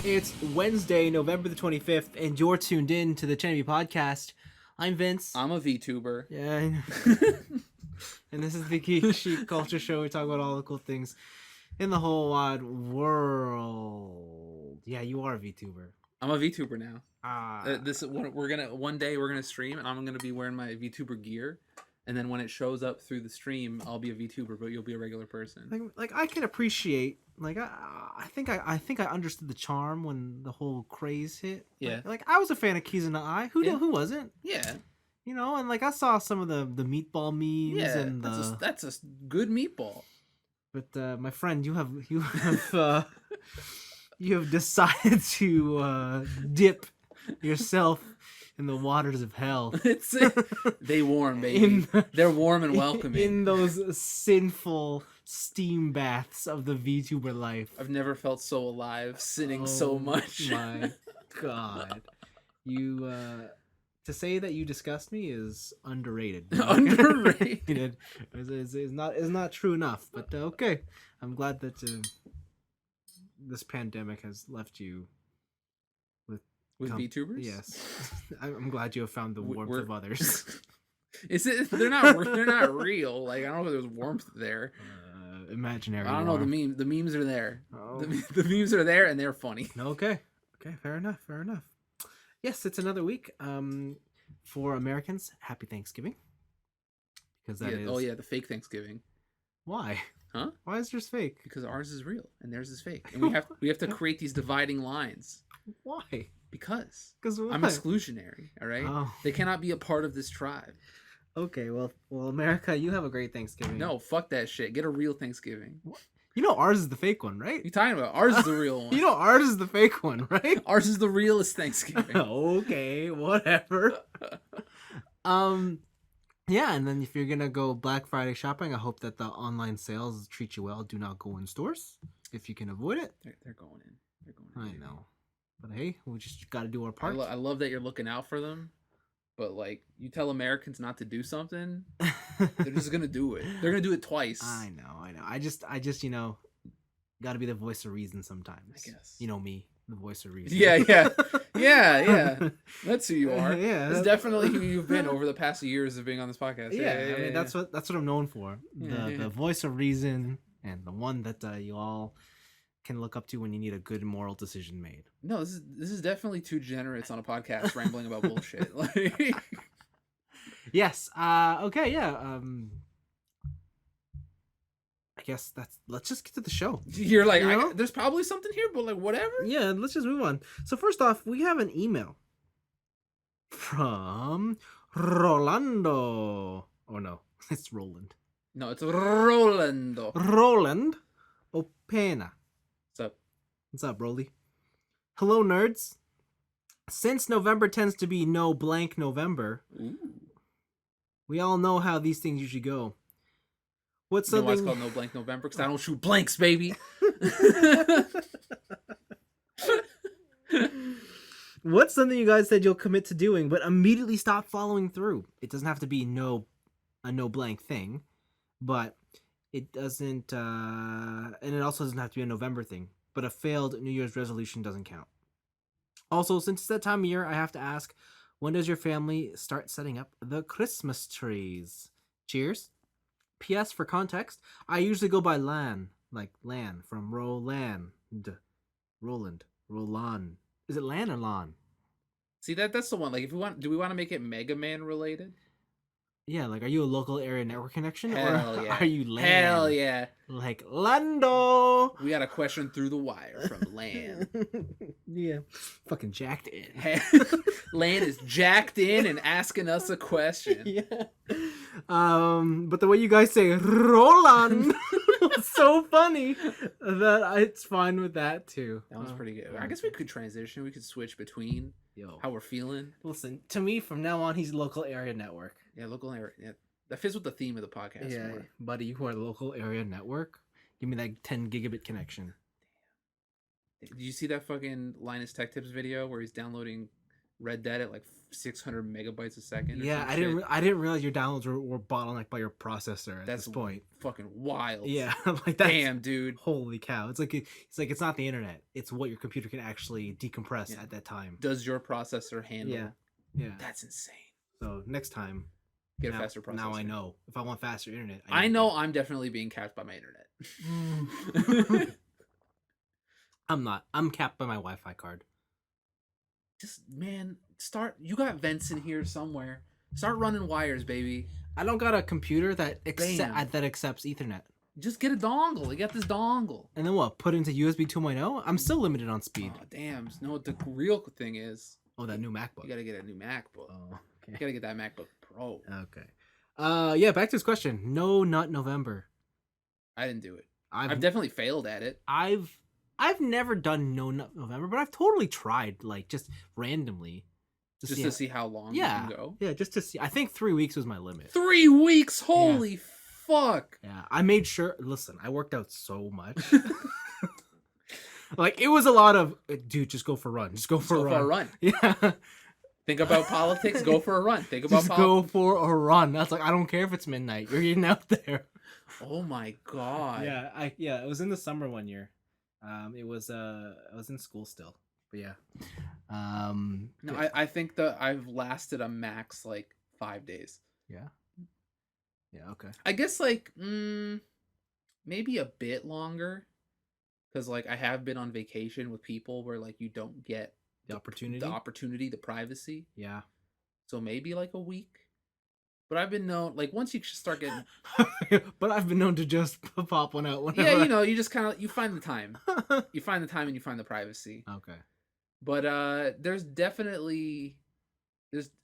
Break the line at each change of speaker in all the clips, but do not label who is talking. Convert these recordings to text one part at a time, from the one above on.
It's Wednesday, November the 25th, and you're tuned in to the TNIAB podcast. I'm Vince.
I'm a VTuber.
Yeah, I know. And this is the Geek Chic Culture Show. We talk about all the cool things in the whole wide world. Yeah, you are a VTuber.
I'm a VTuber now. One day we're gonna stream, and I'm gonna be wearing my VTuber gear. And then when it shows up through the stream, I'll be a VTuber, but you'll be a regular person.
Like I can appreciate. Like I think I understood the charm when the whole craze hit.
Yeah.
Like I was a fan of Keys in the Eye. Who wasn't?
Yeah.
You know, and like I saw some of the meatball memes.
Yeah.
And
that's a good meatball.
But my friend, you have you have decided to dip yourself in the waters of hell.
They warm, baby. They're warm and welcoming.
In those sinful steam baths of the VTuber life.
I've never felt so alive, sinning so much.
My God. You to say that you disgust me is underrated.
Underrated.
is not true enough. But okay, I'm glad that this pandemic has left you with
VTubers.
Yes, I'm glad you have found the warmth of others.
Is it? They're not real. Like I don't know if there's warmth there.
Imaginary.
I don't know. The memes are there.
Oh.
The memes are there and they're funny.
Okay. Fair enough. Yes, it's another week. For Americans, happy Thanksgiving. Because that is.
Oh yeah, the fake Thanksgiving.
Why?
Huh?
Why is yours fake?
Because ours is real and theirs is fake, and we have to create these dividing lines.
Why?
Because
what?
I'm exclusionary. All right.
Oh.
They cannot be a part of this tribe.
Okay. Well, America, you have a great Thanksgiving.
No, fuck that shit. Get a real Thanksgiving.
What? You know ours is the fake one, right?
What are you talking about? Ours is the real one.
You know ours is the fake one, right?
Ours is the realest Thanksgiving.
Okay, whatever. Yeah, and then if you're gonna go Black Friday shopping, I hope that the online sales treat you well. Do not go in stores if you can avoid it.
They're going in.
I know, but hey, we just got to do our part.
I love that you're looking out for them. But like, you tell Americans not to do something, they're just gonna do it. They're gonna do it twice.
I know. I just got to be the voice of reason sometimes.
I guess.
You know me, the voice of reason.
Yeah. That's who you are.
Yeah,
that's definitely who you've been over the past years of being on this podcast.
Yeah, I mean that's what I'm known for. The voice of reason and the one that you all can look up to when you need a good moral decision made.
No, this is definitely too generous on a podcast rambling about bullshit. Like,
yes. Okay. Yeah. I guess let's just get to the show.
You're like, there's probably something here, but like whatever.
Yeah. Let's just move on. So first off, we have an email from Rolando. Oh no, it's Roland.
No, it's Rolando.
Roland Opena. What's up, Broly? Hello, nerds. Since November tends to be no blank November, we all know how these things usually go. What's something?
You know why it's called No Blank November? Because I don't shoot blanks, baby.
What's something you guys said you'll commit to doing, but immediately stop following through? It doesn't have to be a no blank thing, but it doesn't, and it also doesn't have to be a November thing. But a failed New Year's resolution doesn't count. Also, since it's that time of year, I have to ask, when does your family start setting up the Christmas trees? Cheers. P.S. For context, I usually go by Lan, like Lan from Roland. Roland. Is it Lan or Lan?
See, that's the one. Like, do we want to make it Mega Man related?
Yeah, like, are you a local area network connection?
Hell yeah.
Are you LAN?
Hell yeah.
Like, Lando!
We got a question through the wire from LAN.
Yeah. Fucking jacked in.
LAN is jacked in and asking us a question.
Yeah. But the way you guys say Roland was so funny that it's fine with that, too.
That was pretty good. I guess we could transition. We could switch between how we're feeling.
Listen, to me, from now on, he's local area network.
Yeah, local area. Yeah, that fits with the theme of the podcast.
Yeah,
more.
Buddy, you are local area network. Give me that 10 gigabit connection.
Did you see that fucking Linus Tech Tips video where he's downloading Red Dead at like 600 megabytes a second.
Yeah, I didn't realize your downloads were bottlenecked by your processor at this point.
Fucking wild.
Yeah, like that.
Damn, dude.
Holy cow! It's like it's not the internet. It's what your computer can actually decompress at that time.
Does your processor handle?
Yeah.
That's insane.
So next time,
get a faster processor.
Now I know if I want faster internet.
I know I'm definitely being capped by my internet.
I'm not. I'm capped by my Wi-Fi card.
Just man, you got vents in here somewhere. Start running wires, baby.
I don't got a computer that accepts Ethernet.
Just get a dongle. You got this dongle.
And then what? Put into USB 2.0? I'm still limited on speed.
Oh, damn. You know what the real thing is?
Oh, that new MacBook.
You gotta get a new MacBook.
Oh, okay.
You gotta get that MacBook Pro.
Okay. Yeah, back to this question. No Nut November.
I didn't do it. I've definitely failed at it.
I've never done No Nut November, but I've totally tried, like, just randomly.
To see how long you can go?
Yeah, just to see. I think 3 weeks was my limit.
3 weeks? Holy fuck.
Yeah, I made sure. Listen, I worked out so much. Like, it was a lot of, dude, just go for a run. Just go for a run. Yeah.
Think about politics, go for a run. Think about
politics. Go for a run. That's like, I don't care if it's midnight. You're getting out there.
Oh my god.
Yeah, it was in the summer one year. I was in school still. But yeah.
No, I think that I've lasted a max like 5 days.
Yeah. Yeah, okay.
I guess like maybe a bit longer. Because like I have been on vacation with people where like you don't get
the opportunity,
the privacy.
Yeah.
So maybe like a week. But I've been known, like, once you start getting...
But I've been known to just pop one out whenever.
Yeah, you know, you just kind of, you find the time. You find the time and you find the privacy.
Okay.
But there's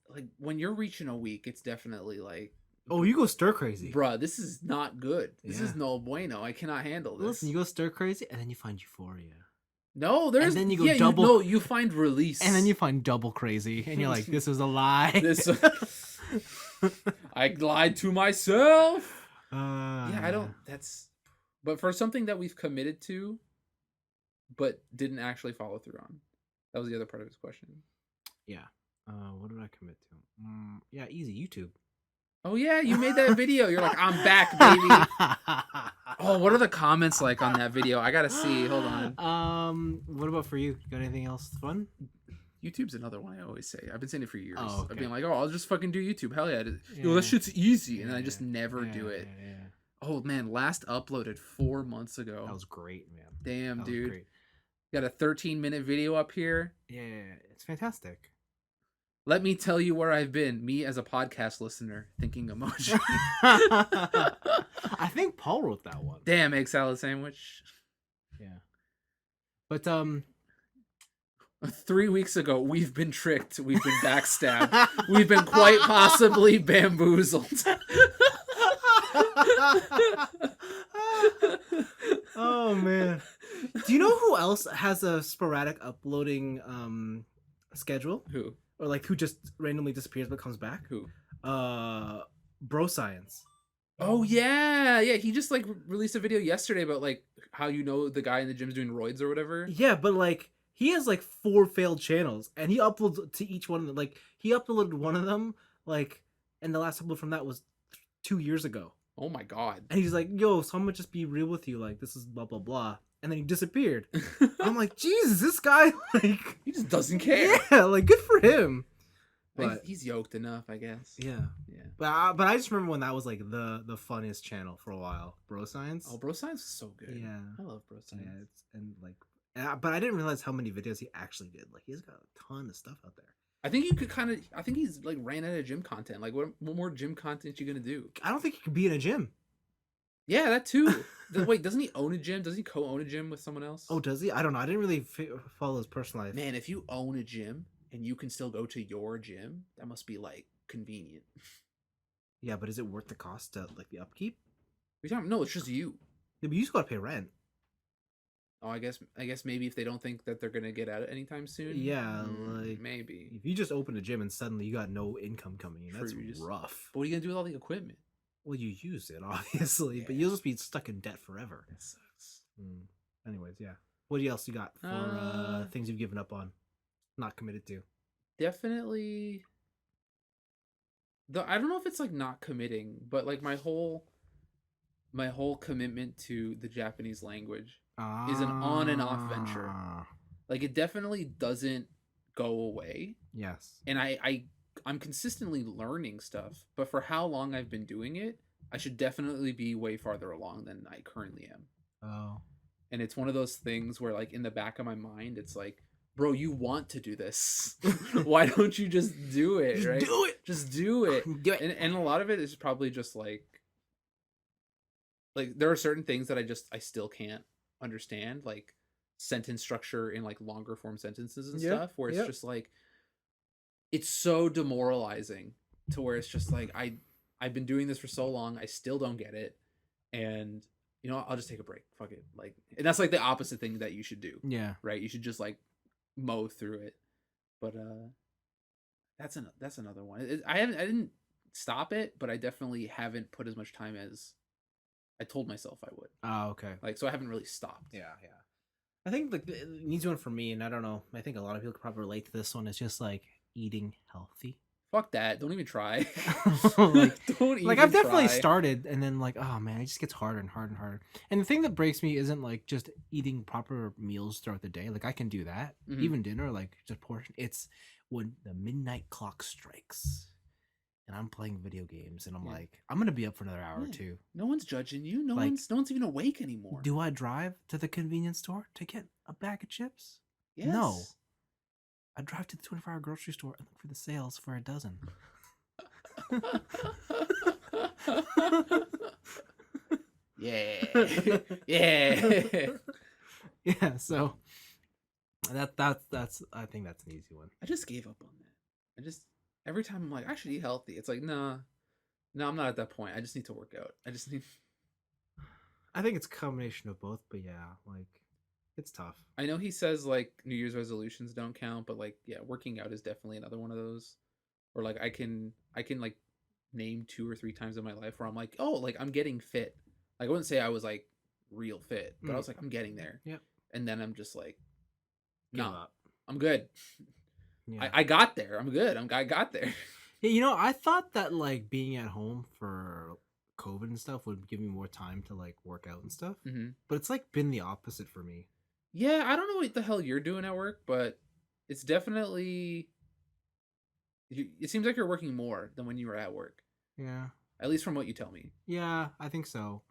like, when you're reaching a week, it's definitely like...
Oh, you go stir crazy.
Bruh, this is not good. This is no bueno. I cannot handle this.
Listen, you go stir crazy and then you find euphoria.
No, there's...
And then you go double...
you find release.
And then you find double crazy. And you're like, this was a lie.
I lied to myself.
Yeah,
I don't. But for something that we've committed to, but didn't actually follow through on. That was the other part of his question.
Yeah. What did I commit to? Yeah, easy. YouTube.
Oh yeah, you made that video. You're like, I'm back, baby. Oh, what are the comments like on that video? I gotta see. Hold
on. What about for you? Got anything else fun?
YouTube's another one I always say. I've been saying it for years.
Oh, okay.
I've been like, oh, I'll just fucking do YouTube. Hell yeah. Yo, that shit's easy. And then I just never do it. Yeah. Oh, man. Last uploaded 4 months ago.
That was great, man.
Damn, dude. Got a 13-minute video up here.
Yeah, it's fantastic.
Let me tell you where I've been. Me as a podcast listener thinking emoji.
I think Paul wrote that one.
Damn, egg salad sandwich.
Yeah. But,
3 weeks ago, we've been tricked. We've been backstabbed. We've been quite possibly bamboozled.
Oh, man. Do you know who else has a sporadic uploading schedule?
Who?
Or like who just randomly disappears but comes back?
Who?
Bro Science.
Oh, yeah. Yeah, he just like released a video yesterday about like how you know the guy in the gym's doing roids or whatever.
Yeah, but like... He has like 4 failed channels, and he uploads to each one of them. Like, he uploaded one of them, like, and the last upload from that was 2 years ago.
Oh my god.
And he's like, yo, so I'm gonna just be real with you, like, this is blah, blah, blah. And then he disappeared. I'm like, Jesus, this guy, like...
He just doesn't care.
Yeah, like, good for him.
But he's yoked enough, I guess.
Yeah. But I just remember when that was, like, the funnest channel for a while. Bro Science.
Oh, Bro Science is so good.
Yeah.
I love Bro Science.
Yeah, but I didn't realize how many videos he actually did. Like, he's got a ton of stuff out there.
I think he's like ran out of gym content. Like, what more gym content you gonna do?
I don't think he could be in a gym.
Yeah, that too. Wait, doesn't he own a gym? Does he co-own a gym with someone else?
Oh, does he? I don't know. I didn't really follow his personal life.
Man, if you own a gym and you can still go to your gym, that must be like convenient.
Yeah, but is it worth the cost of like the upkeep?
No, it's just you.
Yeah, but you just gotta pay rent.
Oh, I guess maybe if they don't think that they're gonna get out anytime soon.
Yeah, like
maybe.
If you just open a gym and suddenly you got no income coming in, that's rough.
But what are you gonna do with all the equipment?
Well, you use it obviously, but you'll just be stuck in debt forever.
That sucks.
Anyways, yeah. What else you got for things you've given up on, not committed to?
definitely. I don't know if it's like not committing, but like my whole commitment to the Japanese language is an on and off venture. Like it definitely doesn't go away.
Yes.
And I'm consistently learning stuff, but for how long I've been doing it, I should definitely be way farther along than I currently am.
Oh.
And it's one of those things where like in the back of my mind it's like, bro, you want to do this. Why don't you just do it,
just
right?
Do it.
Just do it.
Do it.
And a lot of it is probably just like there are certain things that I still can't understand, like sentence structure in like longer form sentences and stuff, where it's just like it's so demoralizing to where it's just like I've been doing this for so long, I still don't get it, and you know, I'll just take a break. Fuck it. Like, and that's like the opposite thing that you should do.
Yeah.
Right? You should just like mow through it. But that's another one. I didn't stop it, but I definitely haven't put as much time as I told myself I would.
Oh, okay.
Like, so I haven't really stopped.
Yeah. I think like the easy one for me, and I don't know, I think a lot of people could probably relate to this one, is just like eating healthy.
Fuck that. Don't even try.
Like,
don't even
like I've definitely
try.
started, and then like, oh man, it just gets harder and harder and harder. And the thing that breaks me isn't like just eating proper meals throughout the day. Like I can do that, even dinner, like just portion. It's when the midnight clock strikes, and I'm playing video games, and I'm like, I'm gonna be up for another hour or two.
No one's judging you. No
Like,
one's even awake anymore.
Do I drive to the convenience store to get a bag of chips?
Yes.
No. I drive to the 24-hour grocery store and look for the sales for a dozen.
Yeah. Yeah.
Yeah, so that's I think that's an easy one.
I just gave up on that. Every time I'm like, I should eat healthy. It's like, nah. No, I'm not at that point. I just need to work out.
I think it's a combination of both, but yeah, like it's tough.
I know he says like New Year's resolutions don't count, but like yeah, working out is definitely another one of those. Or like I can like name 2 or 3 times in my life where I'm like, oh, like I'm getting fit. Like I wouldn't say I was like real fit, but I was like, I'm getting there.
Yep.
And then I'm just like,
no,
nah, I'm good.
Yeah.
I got there. I'm good. I got there.
Yeah, you know, I thought that like being at home for COVID and stuff would give me more time to like work out and stuff. But it's like been the opposite for me.
Yeah, I don't know what the hell you're doing at work, but it's definitely. It seems like you're working more than when you were at work.
Yeah.
At least from what you tell me.
Yeah, I think so.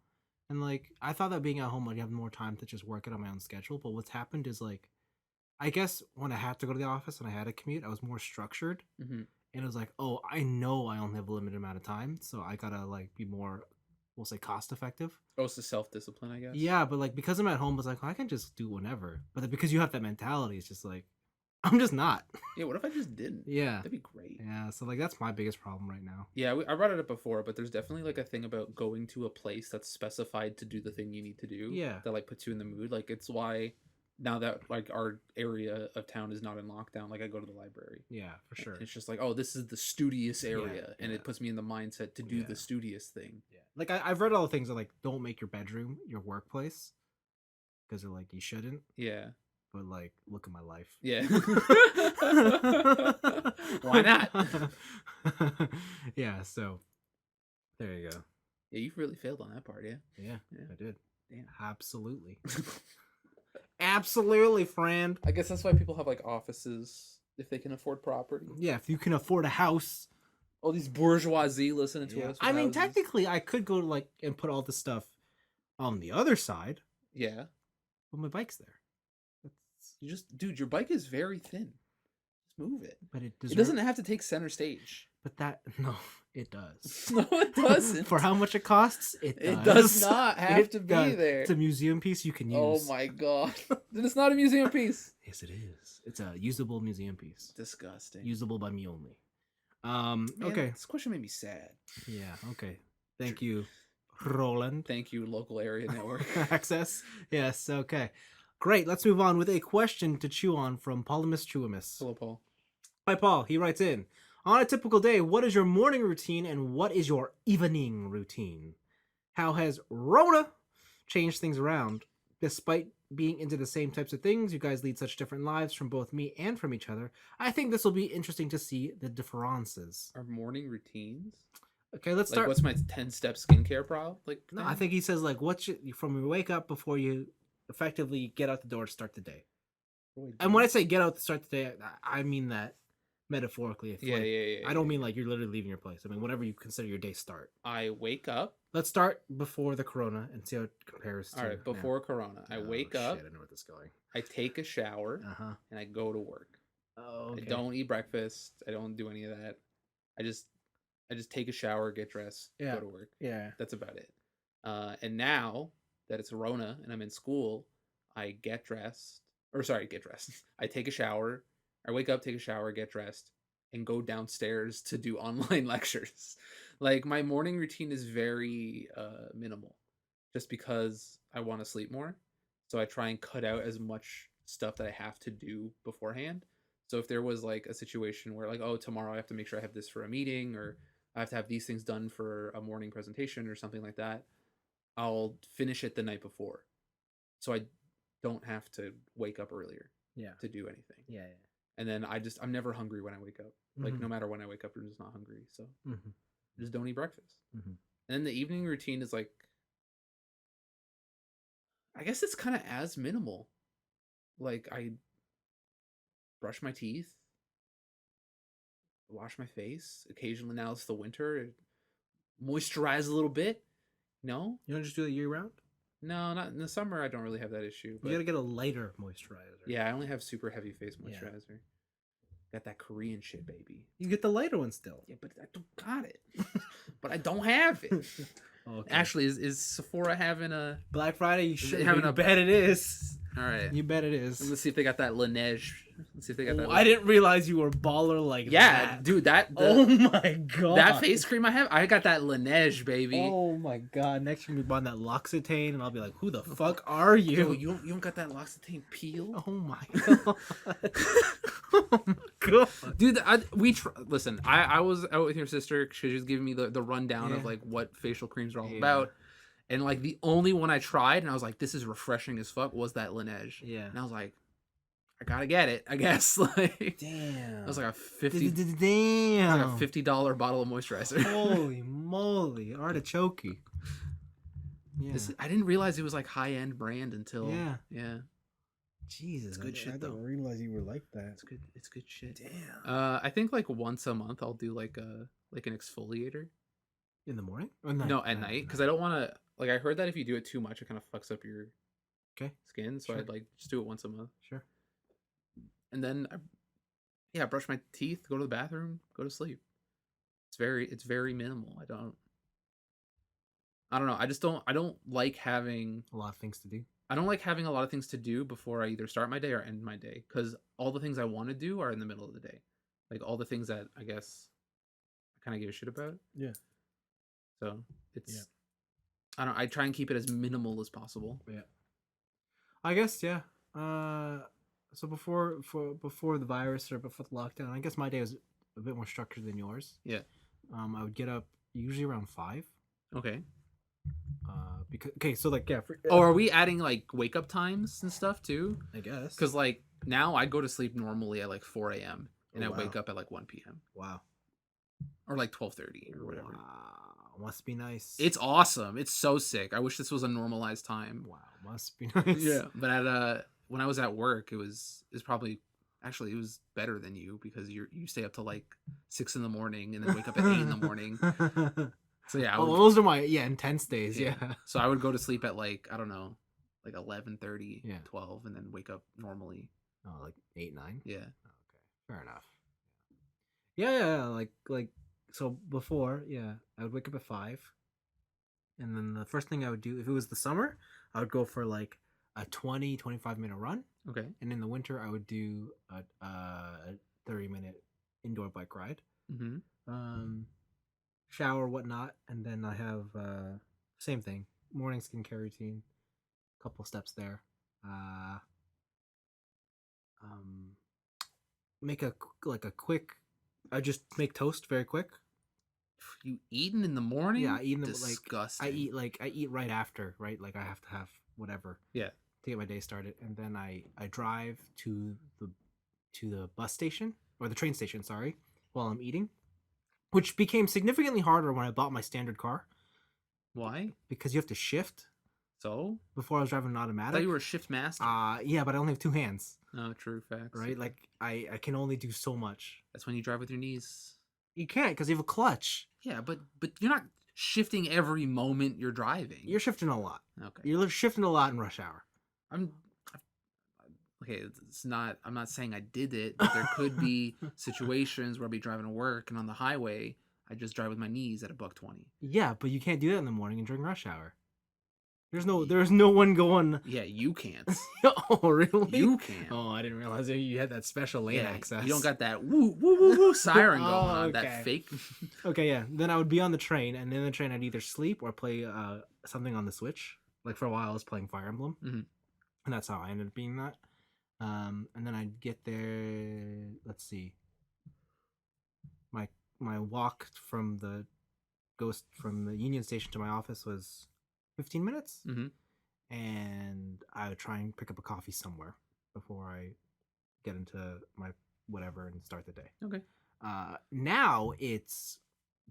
And like, I thought that being at home I'd have more time to just work it on my own schedule. But what's happened is like, I guess when I had to go to the office and I had a commute, I was more structured. And it was like, oh, I know I only have a limited amount of time, so I gotta like be more, we'll say, cost effective.
Oh, it's the self-discipline, I guess.
Yeah, but like because I'm at home, it's like, well, I can just do whenever. But then because you have that mentality, it's just like, I'm just not.
Yeah, what if I just didn't?
Yeah.
That'd be great.
Yeah, so like that's my biggest problem right now.
Yeah, I brought it up before, but there's definitely like a thing about going to a place that's specified to do the thing you need to do.
Yeah.
That like puts you in the mood. Like it's why now that like our area of town is not in lockdown, like I go to the library.
Yeah, for sure.
And it's just like, oh, this is the studious area, and it puts me in the mindset to do the studious thing.
Yeah. Like I've read all the things that like don't make your bedroom your workplace because they're like you shouldn't.
Yeah.
But like, look at my life.
Yeah. Why not?
Yeah, so there you go.
Yeah, you really failed on that part, yeah?
Yeah, I did.
Damn.
Absolutely. Absolutely, friend.
I guess that's why people have like offices if they can afford property.
Yeah, if you can afford a house.
All these bourgeoisie listening to us.
I mean, technically, I could go to like and put all the stuff on the other side.
Yeah.
But my bike's there.
You just, dude, your bike is very thin. Just move it.
But it
doesn't have to take center stage.
But no, it does.
No, it doesn't.
For how much it costs, it does.
It does not have to be there.
It's a museum piece you can use.
Oh my god. Then it's not a museum piece.
Yes, it is. It's a usable museum piece.
Disgusting.
Usable by me only.
Man,
okay.
This question made me sad.
Yeah, okay. Thank you, Roland.
Thank you, local area network.
Access. Yes, okay. Great. Let's move on with a question to chew on from Paulimus Chewimus.
Hello, Paul.
Hi, Paul. He writes in, on a typical day, what is your morning routine and what is your evening routine? How has Rona changed things around? Despite being into the same types of things, you guys lead such different lives from both me and from each other. I think this will be interesting to see the differences.
Our morning routines.
Okay, let's
Like,
start.
what's my 10-step skincare like
No,
thing?
I think he says like, what should from you wake up before you effectively get out the door to start the day. And when I say get out to start the day, I mean that metaphorically. If, like, I don't mean like you're literally leaving your place. I mean whatever you consider your day start.
I wake up.
Let's start before the corona and see how it compares to.
All right, before corona, I wake up.
Shit, I know where this is going.
I take a shower, and I go to work.
Oh, okay.
I don't eat breakfast. I don't do any of that. I just take a shower, get dressed, go to work.
Yeah.
That's about it. And now that it's Rona and I'm in school, I get dressed. I take a shower. I wake up, take a shower, get dressed, and go downstairs to do online lectures. Like, my morning routine is very minimal, just because I want to sleep more. So I try and cut out as much stuff that I have to do beforehand. So if there was like a situation where like, oh, tomorrow I have to make sure I have this for a meeting, or I have to have these things done for a morning presentation or something like that, I'll finish it the night before. So I don't have to wake up earlier to do anything.
Yeah.
And then I'm never hungry when I wake up. Like, no matter when I wake up, I'm just not hungry. So just don't eat breakfast. And then the evening routine is like, I guess it's kind of as minimal. Like, I brush my teeth, wash my face. Occasionally, now it's the winter, moisturize a little bit. No?
You don't just do it year round?
No, not in the summer. I don't really have that issue. But
you gotta get a lighter moisturizer.
Yeah, I only have super heavy face moisturizer. Got that Korean shit, baby.
You get the lighter one still.
Yeah, but I don't got it. But I don't have it. Okay. Actually, is Sephora having a
Black Friday? You should
having
a bet it is.
All right.
You bet it is.
Let's see if they got that Laneige. Let's see if they got that.
I didn't realize you were baller like that.
Yeah, dude,
oh my god.
That face cream I got that Laneige, baby.
Oh my god. Next you're gonna be buying that L'Occitane and I'll be like, who the fuck are you?
Yo, you don't got that L'Occitane peel?
Oh my god. Oh my god.
Dude, listen, I was out with your sister. She was giving me the rundown of like what facial creams are all about. And like the only one I tried and I was like, this is refreshing as fuck, was that Laneige.
Yeah.
And I was like, I gotta get it, I guess. Like,
damn.
It was like a $50 bottle of moisturizer.
Holy moly, artichoke.
Yeah. I didn't realize it was like high-end brand until yeah.
Jesus,
it's good shit though.
I didn't realize you were like that.
It's good shit.
Damn.
I think like once a month I'll do like an exfoliator.
In the morning? Or night?
No, at night, because I don't want to. Like, I heard that if you do it too much, it kind of fucks up your skin. So I'd like just do it once a month.
Sure.
And then, I brush my teeth, go to the bathroom, go to sleep. It's very minimal. I don't know. I don't like having
a lot of things to do.
I don't like having a lot of things to do before I either start my day or end my day, because all the things I want to do are in the middle of the day. Like all the things that I guess I kind of give a shit about.
Yeah.
So it's I try and keep it as minimal as possible.
Yeah. I guess so before the virus or before the lockdown, I guess my day was a bit more structured than yours.
Yeah.
I would get up usually around 5.
Okay.
So like
are we adding like wake up times and stuff too?
I guess.
Because like now I go to sleep normally at like 4 a.m. and I wake up at like 1 p.m.
Wow.
Or like 12:30 or whatever.
Wow, must be nice.
It's awesome. It's so sick. I wish this was a normalized time.
Wow, must be nice.
Yeah, but at when I was at work, it was better than you, because you stay up till like 6 in the morning and then wake up at 8 in the morning. So yeah,
those are my intense days. Yeah.
So I would go to sleep at like, I don't know, like 11:30, 12, and then wake up normally.
Oh, like 8, 9.
Yeah.
Okay, fair enough. Yeah. Like so before, I would wake up at 5, and then the first thing I would do, if it was the summer, I would go for like a 20-25 minute run.
Okay.
And in the winter, I would do a 30-minute indoor bike ride.
Mm-hmm.
Shower, whatnot, and then I have same thing, morning skincare routine, couple steps there. Make a quick. I just make toast very quick.
You eating in the morning?
Yeah, I eat in the
disgusting.
I eat right after, right? Like I have to have whatever.
Yeah.
to get my day started, and then I drive to the bus station or the train station, sorry, while I'm eating, which became significantly harder when I bought my standard car
Why?
because you have to shift.
So?
Before I was driving an
I
automatic.
thought you were a shift master.
Yeah, but I only have two hands.
Oh, true facts.
Right? Like I can only do so much.
That's when you drive with your knees.
You can't because you have a clutch.
Yeah, but you're not shifting every moment you're driving.
You're shifting a lot.
Okay.
You're shifting a lot in rush hour.
Okay, it's not. I'm not saying I did it, but there could be situations where I'll be driving to work and on the highway, I just drive with my knees at $120.
Yeah, but you can't do that in the morning and during rush hour. There's no one going.
Yeah, you can't.
Oh, really?
You can't.
Oh, I didn't realize you had that special lane access.
You don't got that woo woo woo woo siren going on.
Okay.
That fake.
Okay, yeah. Then I would be on the train, and in the train I'd either sleep or play something on the Switch. Like for a while, I was playing Fire Emblem, and that's how I ended up being that. And then I'd get there. Let's see. My walk from the Union Station to my office was 15 minutes. And I would try and pick up a coffee somewhere before I get into my whatever and start the day.
Okay.
Now it's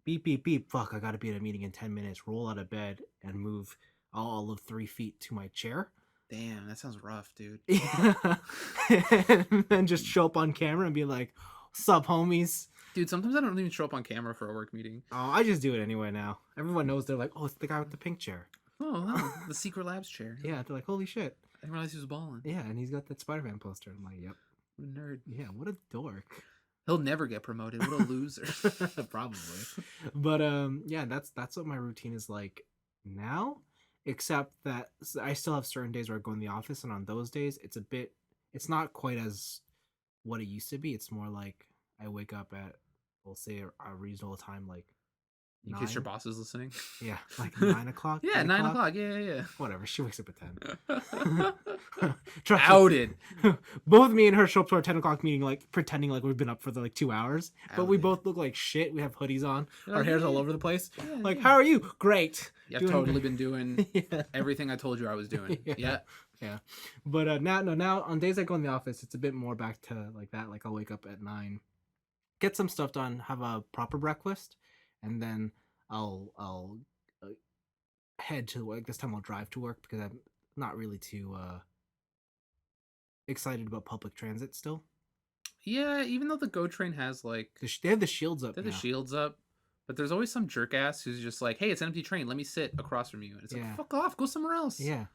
beep beep beep. Fuck! I gotta be at a meeting in 10 minutes. Roll out of bed and move all of 3 feet to my chair.
Damn, that sounds rough, dude.
Yeah. And then just show up on camera and be like, "Sup, homies."
Dude, sometimes I don't even show up on camera for a work meeting.
Oh, I just do it anyway now. Everyone knows. They're like, "Oh, it's the guy with the pink chair."
Oh, the Secret Labs chair.
Yeah, they're like, "Holy shit."
I didn't realize he was balling.
Yeah, and he's got that Spider-Man poster. I'm like, "Yep."
What a nerd.
Yeah, what a dork.
He'll never get promoted. What a loser.
Probably. But yeah, that's what my routine is like now, except that I still have certain days where I go in the office, and on those days it's not quite as what it used to be. It's more like I wake up at, we'll say, a reasonable time, like
in case your boss is listening.
Yeah, like 9 o'clock.
Yeah, 9 o'clock. Yeah.
Whatever. She wakes up at 10.
Outed.
Both me and her show up to our 10 o'clock meeting, like pretending like we've been up for 2 hours, but we both look like shit. We have hoodies on, our hair's all over the place. Yeah, how are you? Great.
I've totally been doing everything I told you I was doing. Yeah.
But now on days I go in the office, it's a bit more back to like that. Like I'll wake up at 9, get some stuff done, have a proper breakfast, and then I'll head to work. This time I'll drive to work because I'm not really too excited about public transit still.
Yeah, even though the GO train has like
they have the shields up.
They have the shields up, but there's always some jerk ass who's just like, "Hey, it's an empty train. Let me sit across from you." And it's like, "Fuck off, go somewhere else."
Yeah.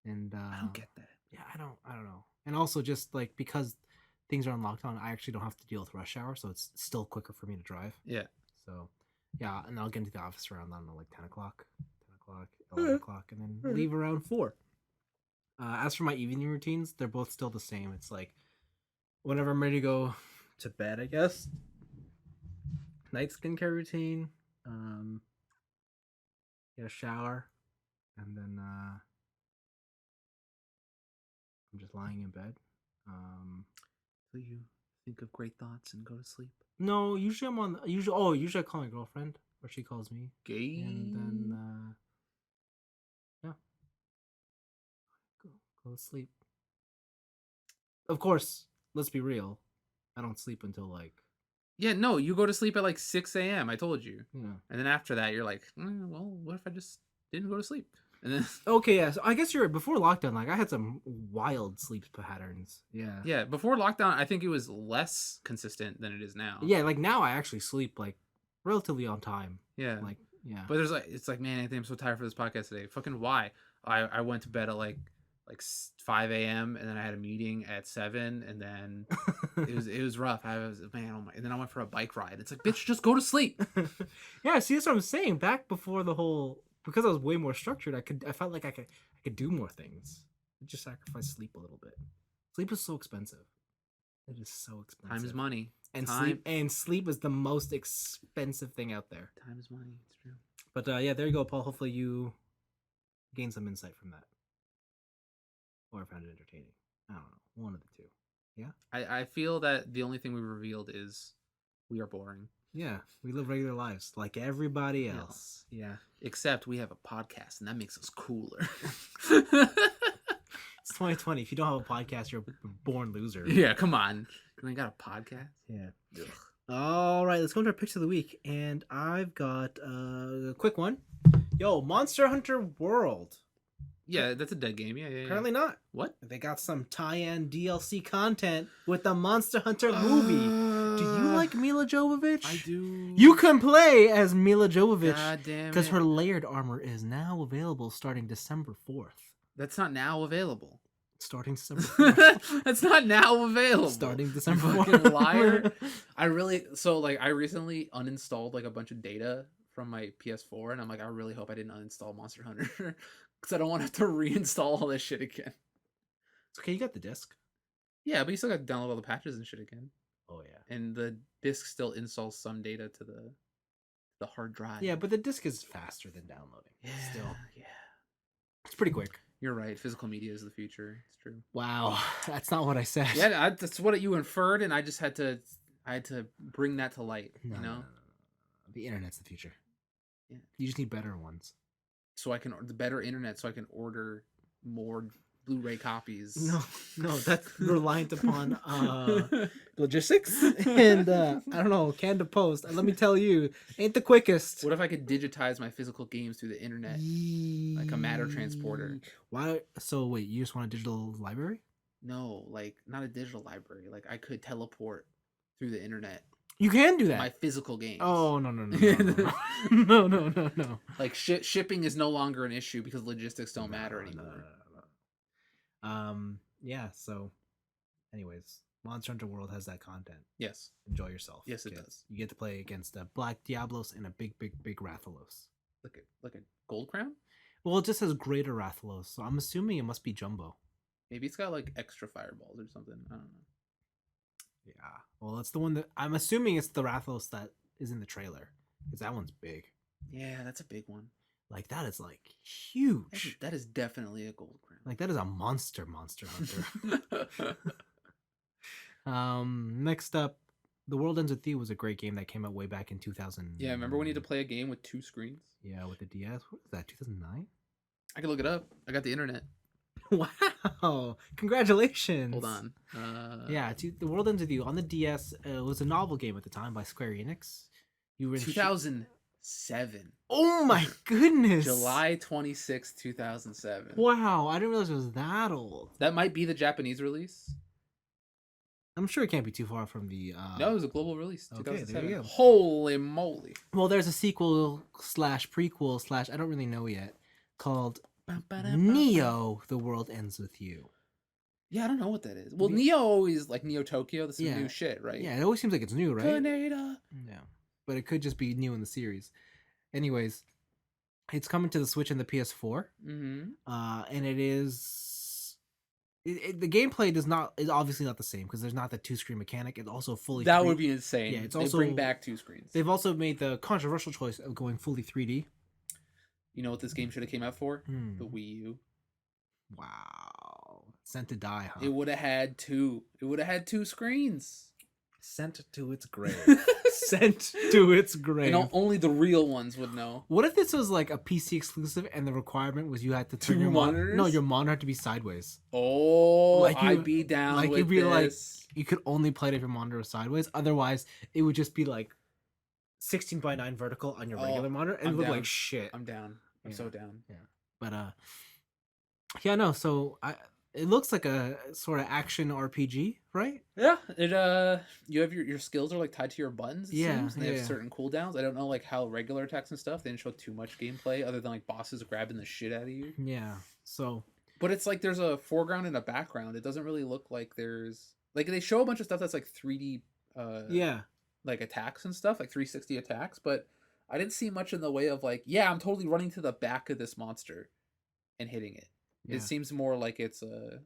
And
I don't get that.
Yeah, I don't know. And also just like because things are on lockdown, I actually don't have to deal with rush hour, so it's still quicker for me to drive.
Yeah.
So, yeah, and I'll get into the office around, I don't know, like 10 o'clock, 11 o'clock, and then leave around 4. As for my evening routines, they're both still the same. It's like whenever I'm ready to go to bed, I guess. Night skincare routine, get a shower, and then I'm just lying in bed.
So you think of great thoughts and go to sleep?
No, usually I call my girlfriend, or she calls me.
Gay.
And then yeah. Go to sleep. Of course, let's be real. I don't sleep until like.
Yeah, no, you go to sleep at like 6 a.m. I told you.
Yeah.
And then after that, you're like, well, what if I just didn't go to sleep? And then
okay, yeah. So I guess you're right. Before lockdown, like I had some wild sleep patterns. Yeah.
Yeah, before lockdown, I think it was less consistent than it is now.
Yeah, like now I actually sleep like relatively on time.
Yeah.
Like yeah.
But there's like it's like, man, Anthony, I'm so tired for this podcast today. Fucking why? I went to bed at like 5 a.m. and then I had a meeting at 7, and then it was rough. I was oh my, and then I went for a bike ride. It's like, bitch, just go to sleep.
Yeah, see, that's what I'm saying. Back before the whole, because I was way more structured, I felt like I could do more things. I just sacrifice sleep a little bit. Sleep is so expensive. It is so expensive.
Time is money.
And sleep is the most expensive thing out there.
Time is money. It's true.
But yeah, there you go, Paul. Hopefully you gain some insight from that. Or I found it entertaining. I don't know. One of the two. Yeah?
I feel that the only thing we revealed is we are boring.
Yeah. We live regular lives like everybody else. Yeah.
Except we have a podcast, and that makes us cooler.
It's 2020. If you don't have a podcast, you're a born loser.
Yeah, come on. You ain't got a podcast?
Yeah.
Ugh.
All right, let's go into our picks of the week, and I've got a quick one. Yo, Monster Hunter World.
Yeah, that's a dead game. Yeah.
Apparently not.
What?
They got some tie-in DLC content with the Monster Hunter movie. Do you like Mila Jovovich?
I do.
You can play as Mila Jovovich.
God damn it.
Because her layered armor is now available starting December 4th.
That's not now available.
Starting December 4th.
That's not now available.
Starting December
You
4th.
fucking liar. I recently uninstalled like a bunch of data from my PS4, and I'm like, I really hope I didn't uninstall Monster Hunter because I don't want to have to reinstall all this shit again.
It's okay, you got the disc.
Yeah, but you still got to download all the patches and shit again.
Oh yeah.
And the disc still installs some data to the hard drive.
Yeah, but the disc is faster than downloading.
Yeah,
Still.
yeah.
It's pretty quick.
You're right. Physical media is the future. It's true.
Wow, that's not what I said.
Yeah, that's what you inferred, and I just had to bring that to light.
No,
you know,
no. The internet's the future.
Yeah.
You just need better ones.
so I can the better internet, so I can order more Blu-ray copies.
No, that's reliant upon logistics and I don't know, can to post. And let me tell you, ain't the quickest.
What if I could digitize my physical games through the internet, like a matter transporter?
Why? So wait, you just want a digital library?
No, like not a digital library. Like I could teleport through the internet
You can do that.
my physical games.
Oh no. No.
Like shipping is no longer an issue because logistics don't matter anymore.
No. Yeah. So, anyways, Monster Hunter World has that content.
Yes.
Enjoy yourself.
Yes, it
kids.
does.
You get to play against a Black Diablos and a big Rathalos.
Like a gold crown?
Well, it just says Greater Rathalos, so I'm assuming it must be Jumbo.
Maybe it's got like extra fireballs or something. I don't know.
Yeah. Well, that's the one that I'm assuming it's the Rathalos that is in the trailer, because that one's big.
Yeah, that's a big one.
Like that is like huge.
That is definitely a gold crown.
Like that is a Monster Hunter. Next up, The World Ends With You was a great game that came out way back in 2000.
Yeah, remember when you had to play a game with 2 screens?
Yeah, with the DS. What was that? 2009.
I can look it up. I got the internet.
Wow! Congratulations.
Hold on.
Yeah, The World Ends With You on the DS. It was a novel game at the time by Square Enix. You were in
2007.
Oh my goodness!
July 26, 2007.
Wow, I didn't realize it was that old.
That might be the Japanese release.
I'm sure it can't be too far from the.
No, it was a global release.
Okay,
2007.
there you go.
Holy moly!
Well, there's a sequel slash prequel slash I don't really know yet called Neo: The World Ends With You.
Yeah, I don't know what that is. Well, Neo always like Neo Tokyo. This is
Yeah.
new shit, right?
Yeah, it always seems like it's new, right?
Tornado.
Yeah, but it could just be new in the series. Anyways, it's coming to the Switch and the PS4.
Mm-hmm.
And it is. The gameplay is obviously not the same because there's not the 2-screen mechanic. It's also fully.
That would be insane.
Yeah, it's
they
also
bring back 2 screens.
They've also made the controversial choice of going fully 3D.
You know what this game should have came out for? The Wii U.
Wow, sent to die, huh?
It would have had 2. It would have had 2 screens.
Sent to its grave. Sent to its grave.
And only the real ones would know.
What if this was like a PC exclusive and the requirement was you had to turn
2
your
monitors?
No, your monitor had to be sideways.
Oh,
Like
I'd be down
like
with
it'd be
this.
like you could only play it if your monitor was sideways. Otherwise, it would just be like 16:9 vertical on your regular monitor and
I'm
it would look
down.
like shit.
I'm down. I'm so down.
Yeah. But yeah, no, so it looks like a sort of action RPG, right?
Yeah, it you have your skills are like tied to your buttons, it seems, and they
yeah.
have certain cooldowns. I don't know like how regular attacks and stuff. They didn't show too much gameplay other than like bosses grabbing the shit out of you.
Yeah. So
But it's like there's a foreground and a background. It doesn't really look like there's like they show a bunch of stuff that's like 3D
yeah.
like attacks and stuff, like 360 attacks, but I didn't see much in the way of like, yeah, I'm totally running to the back of this monster and hitting it.
Yeah.
It seems more like it's the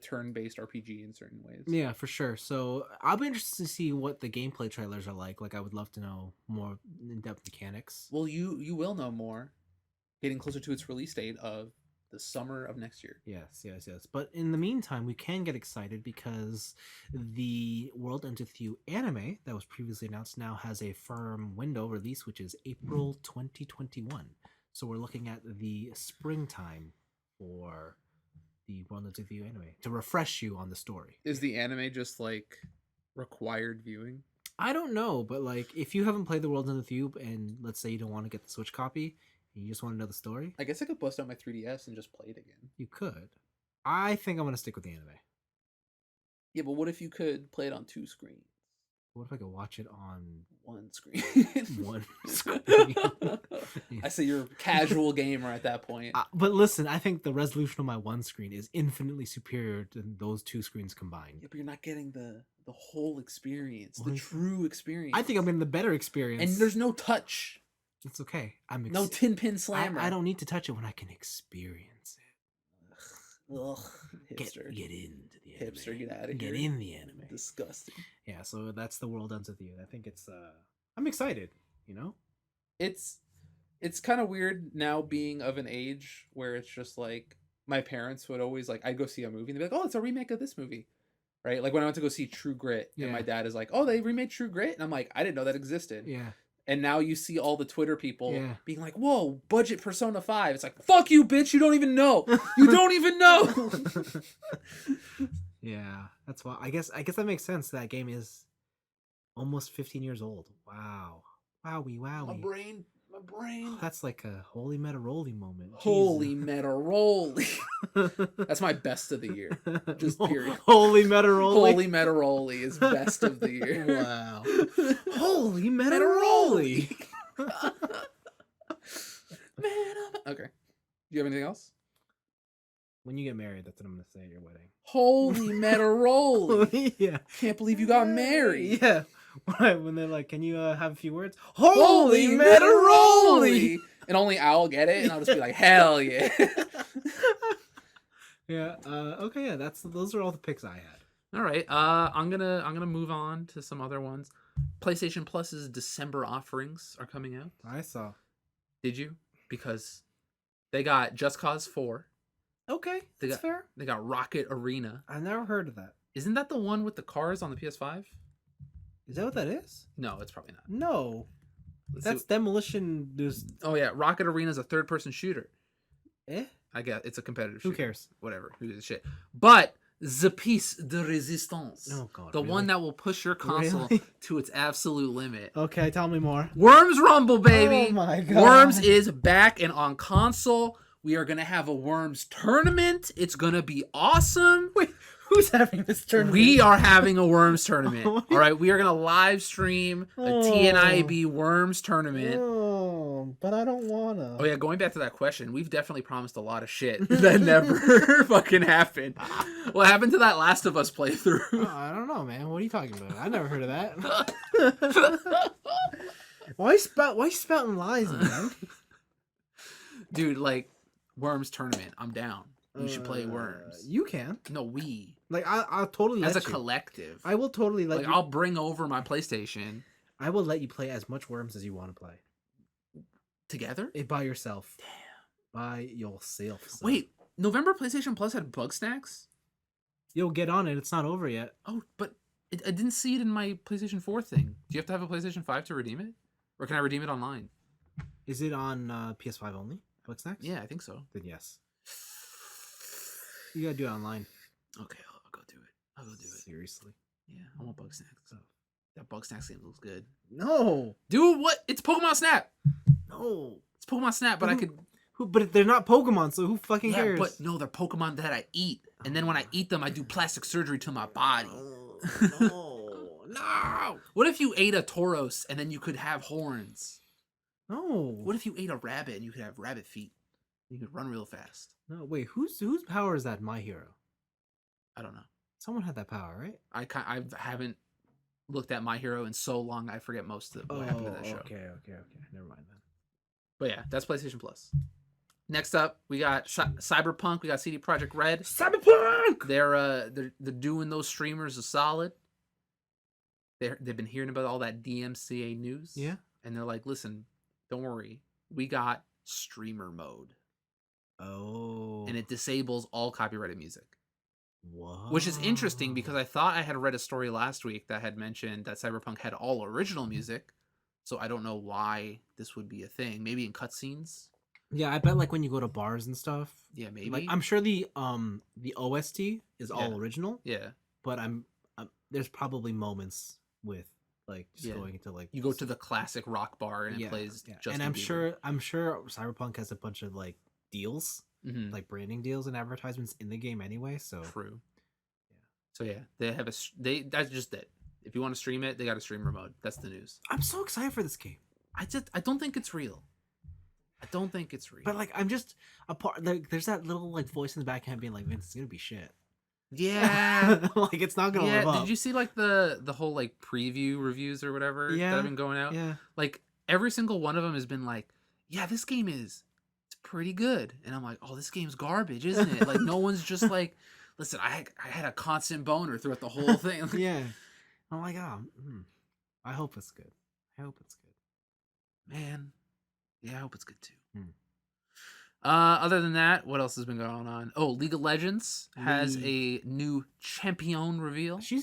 turn-based RPG in certain ways.
Yeah, for sure. So I'll be interested to see what the gameplay trailers are like. Like I would love to know more in-depth mechanics.
Well, you will know more getting closer to its release date of the summer of next year.
Yes. But in the meantime, we can get excited because the World Ends With You anime that was previously announced now has a firm window release, which is April 2021. So we're looking at the springtime for the World Ends With You anime to refresh you on the story.
Is the anime just like required viewing?
I don't know, but like if you haven't played The World Ends With You and let's say you don't want to get the Switch copy and you just want to know the story,
I guess I could bust out my 3DS and just play it again.
you could. I think I'm gonna stick with the anime.
Yeah, but what if you could play it on 2 screens?
What if I could watch it on
1 screen.
one screen?
I say you're a casual gamer at that point.
But listen, I think the resolution of my one screen is infinitely superior than those 2 screens combined.
Yeah, but you're not getting the whole experience, the true experience.
I think I'm getting the better experience.
And there's no touch.
It's okay.
No tin pin slammer.
I don't need to touch it when I can experience it.
Ugh, hipster.
Get into the anime.
Hipster, get out of here.
Get in the anime.
Disgusting.
Yeah, so that's The World Ends With You. I think it's I'm excited, you know?
It's kind of weird now being of an age where it's just like my parents would always like I'd go see a movie and they'd be like, "Oh, it's a remake of this movie." Right? Like when I went to go see True Grit and my dad is like, "Oh, they remade True Grit?" And I'm like, "I didn't know that existed."
Yeah.
And now you see all the Twitter people being like, "Whoa, budget Persona 5." It's like, "Fuck you, bitch. You don't even know. You don't even know."
Yeah, that's why I guess that makes sense. That game is almost 15 years old. Wow. Wowie.
My brain.
That's like a holy Metaroly moment.
Holy Metaroly. That's my best of the year. Just period.
Holy Metaroly.
Holy Metaroly is best of the year.
Wow. Holy Metaroly.
Okay. Do you have anything else?
When you get married, that's what I'm going to say at your wedding.
Holy Metaroly.
Yeah.
Can't believe you got married.
Yeah. When they're like, can you have a few words? Holy Metaroly.
And only I'll get it, and I'll just be like, hell yeah.
Yeah. Okay. Yeah. Those are all the picks I had.
All right. I'm gonna move on to some other ones. PlayStation Plus's December offerings are coming out.
I saw.
Did you? Because they got Just Cause 4.
Okay, that's fair.
They got Rocket Arena.
I've never heard of that.
Isn't that the one with the cars on the PS5?
Is that what that is?
No, it's probably not.
No. That's Demolition.
Oh yeah, Rocket Arena is a third-person shooter.
Eh?
I guess it's a competitive shooter.
Who cares?
Whatever. Who gives a shit? But the piece de resistance.
Oh god.
The one that will push your console to its absolute limit.
Okay, tell me more.
Worms Rumble, baby.
Oh my god.
Worms is back and on console. We are gonna have a Worms tournament. It's gonna be awesome.
Wait, who's having this tournament?
We are having a Worms tournament. All right, we are gonna live stream a TNIAB Worms tournament.
Oh, but I don't wanna.
Oh yeah, going back to that question, we've definitely promised a lot of shit that never fucking happened. What happened to that Last of Us playthrough?
I don't know, man. What are you talking about? I never heard of that. Why you spouting lies, man?
Dude, like Worms tournament, I'm down. We should play Worms.
You can.
No, we.
Like I'll totally
as
let
a
you.
collective.
I will totally let you.
I'll bring over my PlayStation.
I will let you play as much Worms as you want to play.
Together?
By yourself.
Damn.
By yourself. Son.
Wait, November PlayStation Plus had bug snacks?
You'll get on it. It's not over yet.
Oh, but I didn't see it in my PlayStation 4 thing. Do you have to have a PlayStation 5 to redeem it? Or can I redeem it online?
Is it on PS5 only? Bug snacks?
Yeah, I think so.
Then yes. You gotta do it online.
Okay, I'll go do it. I'll go do it.
Seriously.
Yeah, I want bug snacks. Oh. That bug snacks game looks good.
No.
Dude, what? It's Pokemon Snap.
No.
It's Pokemon Snap, but I could...
But they're not Pokemon, so who fucking cares?
But no, they're Pokemon that I eat. And then when I eat them, I do plastic surgery to my body.
No. No.
What if you ate a Tauros and then you could have horns?
No.
What if you ate a rabbit and you could have rabbit feet? You could run real fast.
No, wait, whose power is that? My Hero.
I don't know.
Someone had that power, right?
I haven't looked at My Hero in so long I forget most of what happened to that show.
Okay. Never mind then.
But yeah, that's PlayStation Plus. Next up, we got Cyberpunk. We got CD Projekt Red.
Cyberpunk.
They're doing those streamers a solid. They've been hearing about all that DMCA news.
Yeah.
And they're like, listen, don't worry, we got streamer mode.
Oh.
And it disables all copyrighted music.
What?
Which is interesting because I thought I had read a story last week that had mentioned that Cyberpunk had all original music. So I don't know why this would be a thing. Maybe in cutscenes.
Yeah, I bet like when you go to bars and stuff.
Yeah,
Like
maybe.
I'm sure the OST is
Yeah,
all original,
yeah,
but there's probably moments with like just
yeah.
going into like
You go to the classic rock bar and it
yeah,
plays
yeah. And
Justin Bieber.
I'm sure Cyberpunk has a bunch of like deals,
Mm-hmm.
like branding deals and advertisements in the game anyway, so
True.
yeah.
So yeah, they have they that's just it. If you want to stream it, they got a streamer mode. That's the news.
I'm so excited for this game.
I don't think it's real. I don't think it's real.
But like I'm just a part like there's that little like voice in the back end being like, Vince, it's gonna be shit.
Yeah.
Like it's not gonna
Yeah,
live up.
did you see like the whole like preview reviews or whatever that have
Yeah.
been going out?
Yeah.
Like every single one of them has been like, yeah, this game is it's pretty good. And I'm like, oh, this game's garbage, isn't it? Like no one's just like, listen, I had a constant boner throughout the whole thing.
Yeah. I'm like, oh, I hope it's good. I hope it's good.
Man, yeah, I hope it's good too.
Hmm.
Other than that, what else has been going on? Oh, League of Legends has a new champion reveal.
She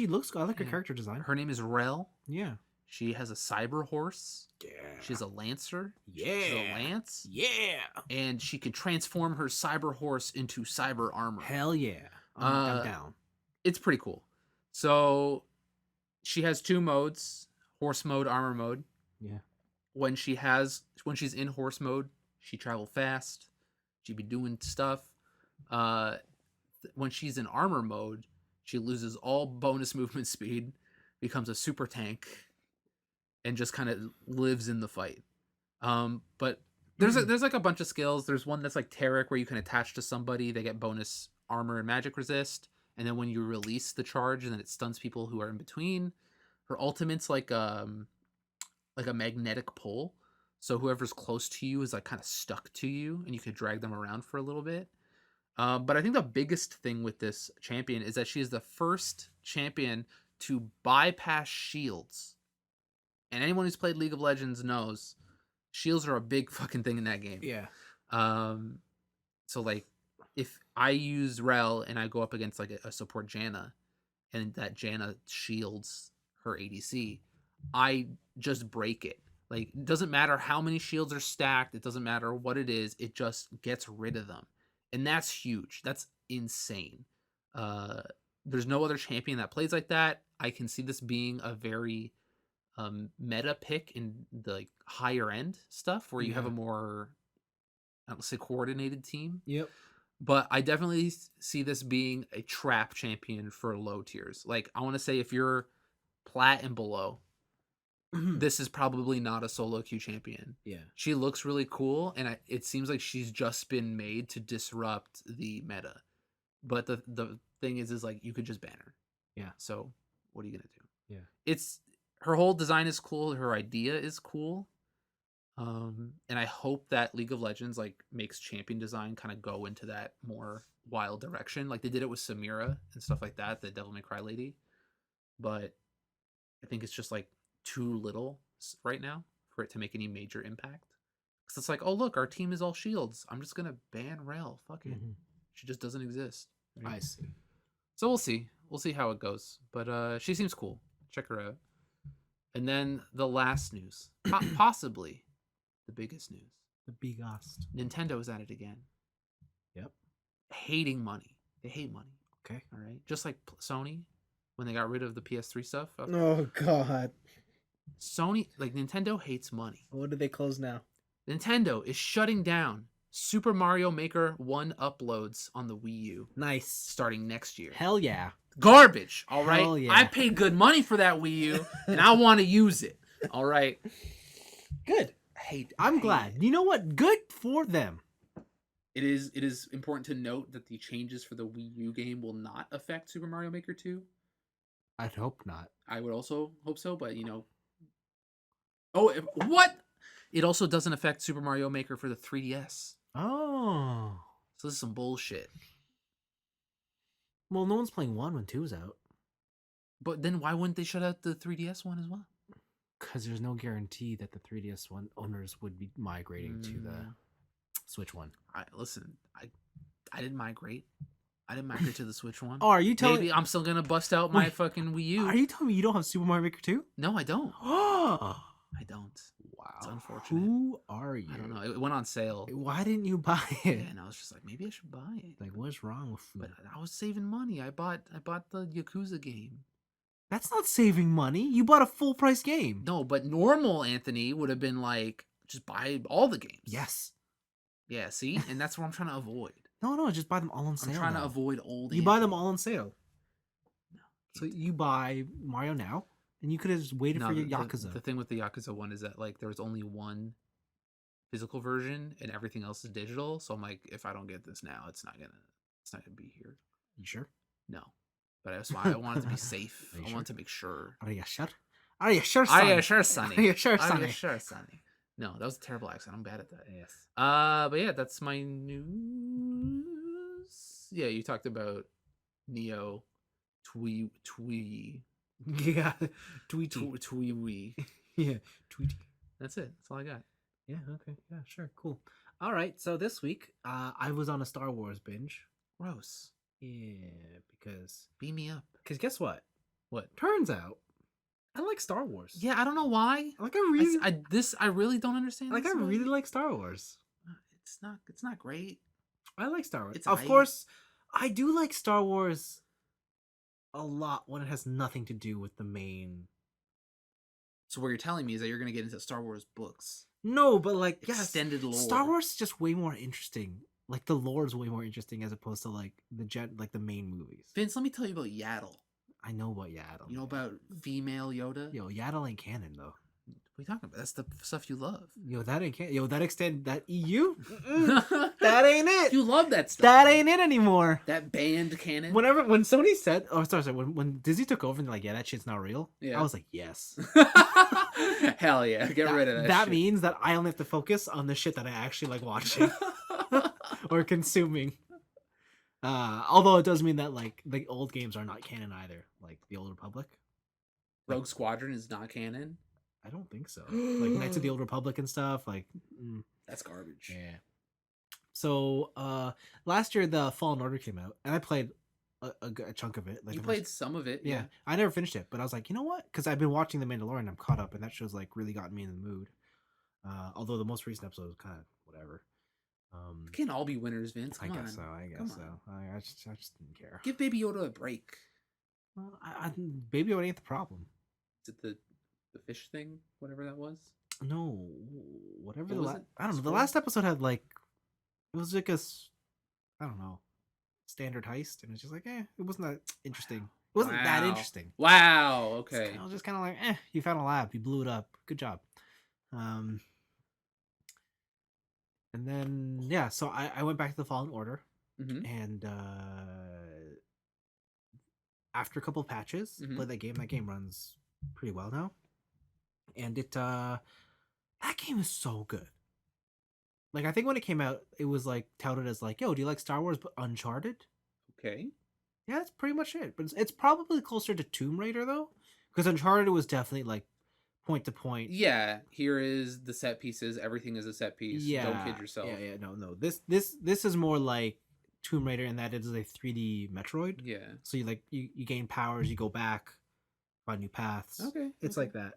looks good. I like her
Yeah.
character design.
Her name is Rel.
Yeah.
She has a cyber horse.
Yeah.
She's a lancer.
Yeah.
She's a lance.
Yeah.
And she can transform her cyber horse into cyber armor.
Hell yeah. I'm down.
It's pretty cool. So she has 2 modes, horse mode, armor mode.
Yeah.
When she's in horse mode, she travel fast. She be doing stuff. When she's in armor mode, she loses all bonus movement speed, becomes a super tank, and just kind of lives in the fight. But there's like a bunch of skills. There's one that's like Tarek where you can attach to somebody, they get bonus armor and magic resist, and then when you release the charge, and then it stuns people who are in between. Her ultimate's like a magnetic pull. So whoever's close to you is like kind of stuck to you, and you could drag them around for a little bit. But I think the biggest thing with this champion is that she is the first champion to bypass shields. And anyone who's played League of Legends knows shields are a big fucking thing in that game.
Yeah.
So like if I use Rel and I go up against like a support Janna, and that Janna shields her ADC, I just break it. Like, it doesn't matter how many shields are stacked. It doesn't matter what it is. It just gets rid of them. And that's huge. That's insane. There's no other champion that plays like that. I can see this being a very meta pick in the like higher end stuff where you have a more, I don't say coordinated team.
Yep.
But I definitely see this being a trap champion for low tiers. Like, I want to say if you're plat and below, this is probably not a solo queue champion.
Yeah.
She looks really cool, and it seems like she's just been made to disrupt the meta. But the thing is like you could just ban her.
Yeah.
So what are you gonna do?
Yeah.
It's her whole design is cool. Her idea is cool. And I hope that League of Legends like makes champion design kind of go into that more wild direction, like they did it with Samira and stuff like that, the Devil May Cry lady. But I think it's just like too little right now for it to make any major impact. Because it's like, oh look, our team is all shields. I'm just gonna ban Rel. Fuck it. She just doesn't exist. Right?
I see.
So we'll see. We'll see how it goes. But she seems cool. Check her out. And then the last news, possibly the biggest news.
The biggest.
Nintendo is at it again.
Yep.
Hating money. They hate money.
Okay.
All right. Just like Sony when they got rid of the PS3 stuff.
Oh God.
Sony, like Nintendo hates money.
What did they close now?
Nintendo is shutting down Super Mario Maker 1 uploads on the Wii U.
Nice.
Starting next year.
Hell yeah.
Garbage. All right.
Hell yeah.
I paid good money for that Wii U, and I want to use it. All right.
Good. I'm glad. You know what? Good for them.
It is important to note that the changes for the Wii U game will not affect Super Mario Maker 2.
I'd hope not.
I would also hope so, but you know. Oh, what? It also doesn't affect Super Mario Maker for the 3DS.
Oh.
So this is some bullshit.
Well, no one's playing 1 when 2's out.
But then why wouldn't they shut out the 3DS one as well?
Because there's no guarantee that the 3DS one owners would be migrating to the Switch one.
Listen, I didn't migrate. I didn't migrate to the Switch one.
Oh, are you telling
me? Maybe I'm still gonna bust out my fucking Wii U.
Are you telling me you don't have Super Mario Maker 2?
No, I don't. I don't.
Wow.
It's unfortunate.
Who are you?
I don't know. It went on sale.
Why didn't you buy it?
Yeah, and I was just like, maybe I should buy it.
Like, what's wrong with you?
But I was saving money. I bought the Yakuza game.
That's not saving money. You bought a full price game.
No, but normal Anthony would have been like, just buy all the games.
Yes.
Yeah, see? And that's what I'm trying to avoid.
No, just buy them all on sale.
I'm trying to avoid old
You
Anthony.
buy them all on sale.
No.
So you buy Mario now, and you could have just waited for your Yakuza.
The thing with the Yakuza one is that like there was only one physical version and everything else is digital. So I'm like, if I don't get this now, it's not gonna be here.
You sure?
No. But that's why I wanted to be safe.
I
wanted to make sure.
Are you sure? Are you sure, Sonny?
Are you sure, Sonny?
Are you sure,
Are
Sonny?
you sure, Sonny? No, that was a terrible accent. I'm bad at that.
Yes.
But yeah, that's my news. Yeah, you talked about Neo Twee.
Yeah. Tweety.
Twee.
Yeah. Tweety.
That's it. That's all I got.
Yeah, okay. Yeah, sure. Cool. All right. So this week, I was on a Star Wars binge.
Gross.
Yeah, because
Beam me up.
guess what?
What?
Turns out I like Star Wars.
Yeah, I don't know why.
Like I really
I really don't understand.
like
this
I
about
really
you.
like Star Wars.
It's not great.
I like Star Wars.
It's
Of
aight.
course, I do like Star Wars a lot when it has nothing to do with the main.
So what you're telling me is that you're gonna get into Star Wars books.
No, but like
Extended lore.
Star Wars is just way more interesting. Like the lore is way more interesting as opposed to like the main movies.
Vince, let me tell you about Yaddle.
I know about Yaddle.
You know about female Yoda?
Yo, Yaddle ain't canon though.
What are you talking about? That's the stuff you love.
Yo, that ain't canon. Yo, that extend that EU. That ain't it.
You love that stuff.
That ain't it anymore.
That band canon.
When Sony said, sorry, when Disney took over and they're like, yeah, that shit's not real.
Yeah.
I was like, yes.
Hell yeah, get rid of that.
That
shit.
means that I only have to focus on the shit that I actually like watching or consuming. Although it does mean that like the old games are not canon either, like the Old Republic.
Rogue Squadron is not canon.
I don't think so. Like Knights of the Old Republic and stuff. Like
that's garbage.
Yeah. So last year the Fallen Order came out, and I played a chunk of it. Like
you played some of it.
Yeah, I never finished it, but I was like, you know what? Because I've been watching The Mandalorian, I'm caught up, and that show's like really gotten me in the mood. Although the most recent episode was kind of whatever.
We can't all be winners, Vince. Come
I
on.
guess so. I guess so. I just didn't care.
Give Baby Yoda a break.
Well, Baby Yoda ain't the problem.
Is it the fish thing? Whatever that was.
No, whatever
What was it?
I don't know. The
Spoil?
last episode had like it was like I don't know, standard heist, and it's just like it wasn't that interesting. It wasn't that
Wow.
interesting.
Wow. Okay.
I was just kind of like, you found a lab, you blew it up, good job. And then yeah, so I went back to the Fallen Order, and after a couple of patches, played that game. That game runs pretty well now, and that game is so good. Like I think when it came out, it was like touted as like, yo, do you like Star Wars but Uncharted?
Okay.
Yeah, that's pretty much it. But it's probably closer to Tomb Raider though, because Uncharted was definitely like point to point.
Yeah, here is the set pieces. Everything is a set piece.
Yeah,
Don't kid yourself.
Yeah, no. This is more like Tomb Raider in that it is a 3D Metroid.
Yeah.
So you gain powers, you go back, find new paths.
Okay.
It's like that.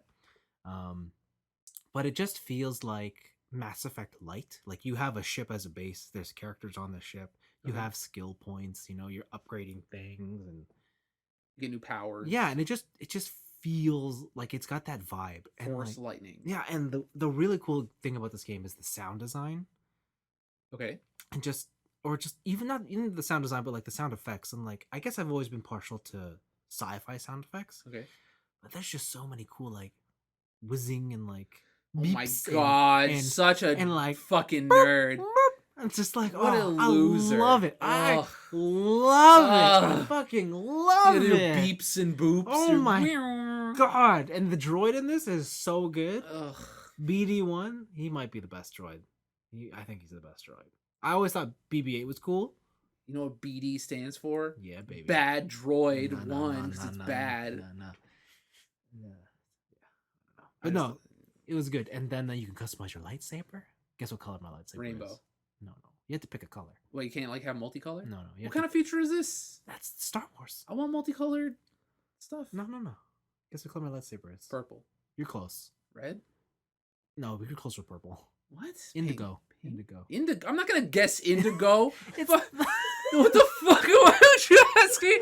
But it just feels like Mass Effect Light. Like you have a ship as a base. There's characters on the ship. You have skill points. You know, you're upgrading things and
you get new powers.
Yeah, and it just feels like it's got that vibe.
Force
like,
lightning.
Yeah, and the really cool thing about this game is the sound design.
Okay.
And just even not even the sound design, but like the sound effects. And like I guess I've always been partial to sci-fi sound effects.
Okay.
But there's just so many cool like whizzing and like
oh my
beeps
god,
and
such a
like
fucking
burp,
nerd.
burp. It's just like
what a loser.
I love it.
Ugh.
I love it. I
Ugh.
fucking love
You
it.
do beeps and boops.
Oh my god! And the droid in this is so good.
Ugh.
BD1, he might be the best droid. I think he's the best droid. I always thought BB-8 was cool.
You know what BD stands for?
Yeah, baby.
Bad Droid
No,
1, because it's bad.
No. But no, it was good. And then you can customize your lightsaber. Guess what color my lightsaber
Rainbow.
is? No. You have to pick a color.
Well, you can't like have multicolor?
No.
What kind of feature is this?
That's Star Wars.
I want multicolored stuff.
No. Guess what color my lightsaber is?
Purple.
You're close.
Red?
No, we could close with purple.
What?
Indigo.
Indigo. I'm not gonna guess indigo.
It's
What the fuck? Why would you ask me?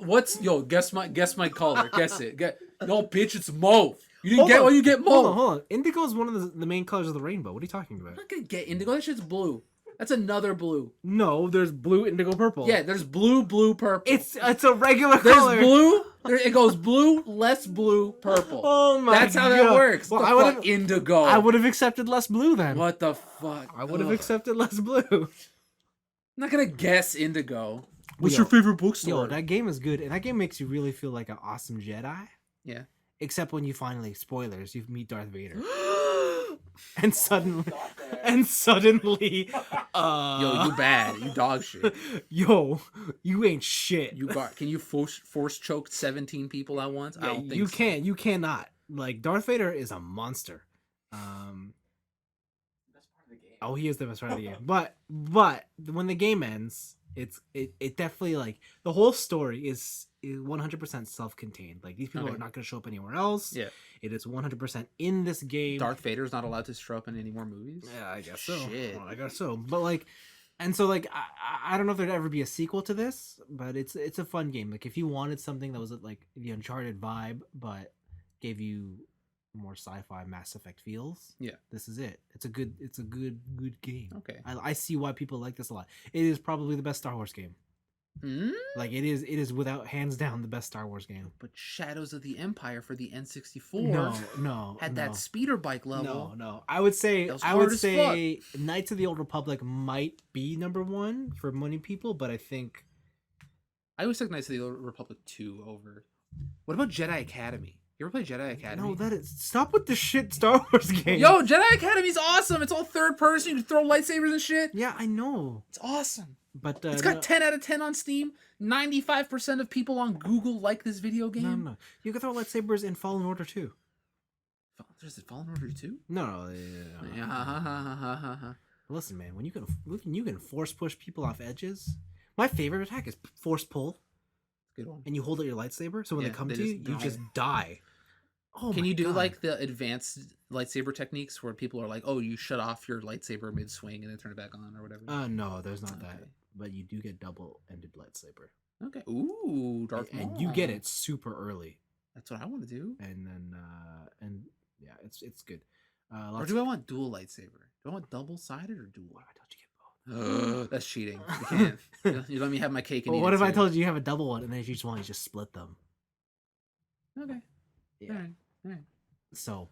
What's guess my color. Guess it. No, bitch, it's mauve. You didn't get what you get mauve.
Hold on. Indigo is one of the main colors of the rainbow. What are you talking about?
I'm not gonna get indigo. That shit's blue. That's another blue.
No, there's blue, indigo, purple.
Yeah, there's blue, purple.
It's a regular color.
There's blue. It goes blue, less blue, purple.
Oh my god.
That's how that works.
Well,
I would have indigo.
I would have accepted less blue then.
What the fuck?
I would have accepted less blue.
I'm not gonna guess indigo.
What's
your favorite bookstore?
Yo, that game is good, and that game makes you really feel like an awesome Jedi.
Yeah.
Except when you finally, spoilers, you meet Darth Vader. and suddenly,
yo, you bad. You dog shit.
Yo, you ain't shit.
Can you force choke 17 people at once?
Yeah,
I don't think
you
so.
can't. You cannot. Like, Darth Vader is a monster.
Best part of the game.
Oh, he is the best part of the game. But when the game ends, it definitely, like, the whole story is 100% self-contained. Like, these people are not going to show up anywhere else.
Yeah.
It is 100% in this game.
Darth Vader's not allowed to show up in any more movies?
Yeah, I guess so.
Shit.
Well, I guess so. But, like, and so, like, I don't know if there'd ever be a sequel to this, but it's a fun game. Like, if you wanted something that was, like, the Uncharted vibe, but gave you more sci-fi Mass Effect feels,
yeah,
this is it. It's a good game.
Okay.
I see why people like this a lot. It is probably the best Star Wars game. Like, it is without hands down the best Star Wars game.
But Shadows of the Empire for the N64
no
had that speeder bike level.
No. I would say
fuck.
Knights of the Old Republic might be number one for many people, but I think
I always took Knights of the Old Republic 2 over. What about Jedi Academy? You ever play Jedi Academy?
no, that is stop with the shit Star Wars game.
Yo, Jedi Academy's awesome. It's all third person. You can throw lightsabers and shit.
Yeah, I know.
It's awesome.
But
it's got 10 out of 10 on Steam. 95% of people on Google like this video game.
No. You can throw lightsabers in Fallen Order 2.
Is it Fallen Order 2?
No.
Yeah.
Listen, man, when you can force push people off edges. My favorite attack is force pull.
Good one.
And you hold out your lightsaber, so when they come to you, you just die. Oh,
can you do like the advanced lightsaber techniques where people are like, "Oh, you shut off your lightsaber mid swing and then turn it back on," or whatever?
No, there's not that. But you do get double-ended lightsaber.
Okay. Ooh, Darth Maul.
And you get it super early.
That's what I want to do.
And then yeah, it's good.
Or do I want dual lightsaber? Do I want double-sided or dual?
What if I told you get both?
That's cheating. You can't. You let me have my cake and eat
what
it
if I
too.
told you have a double one, and then if you just want, you just split them?
Okay.
Yeah.
All right.
So,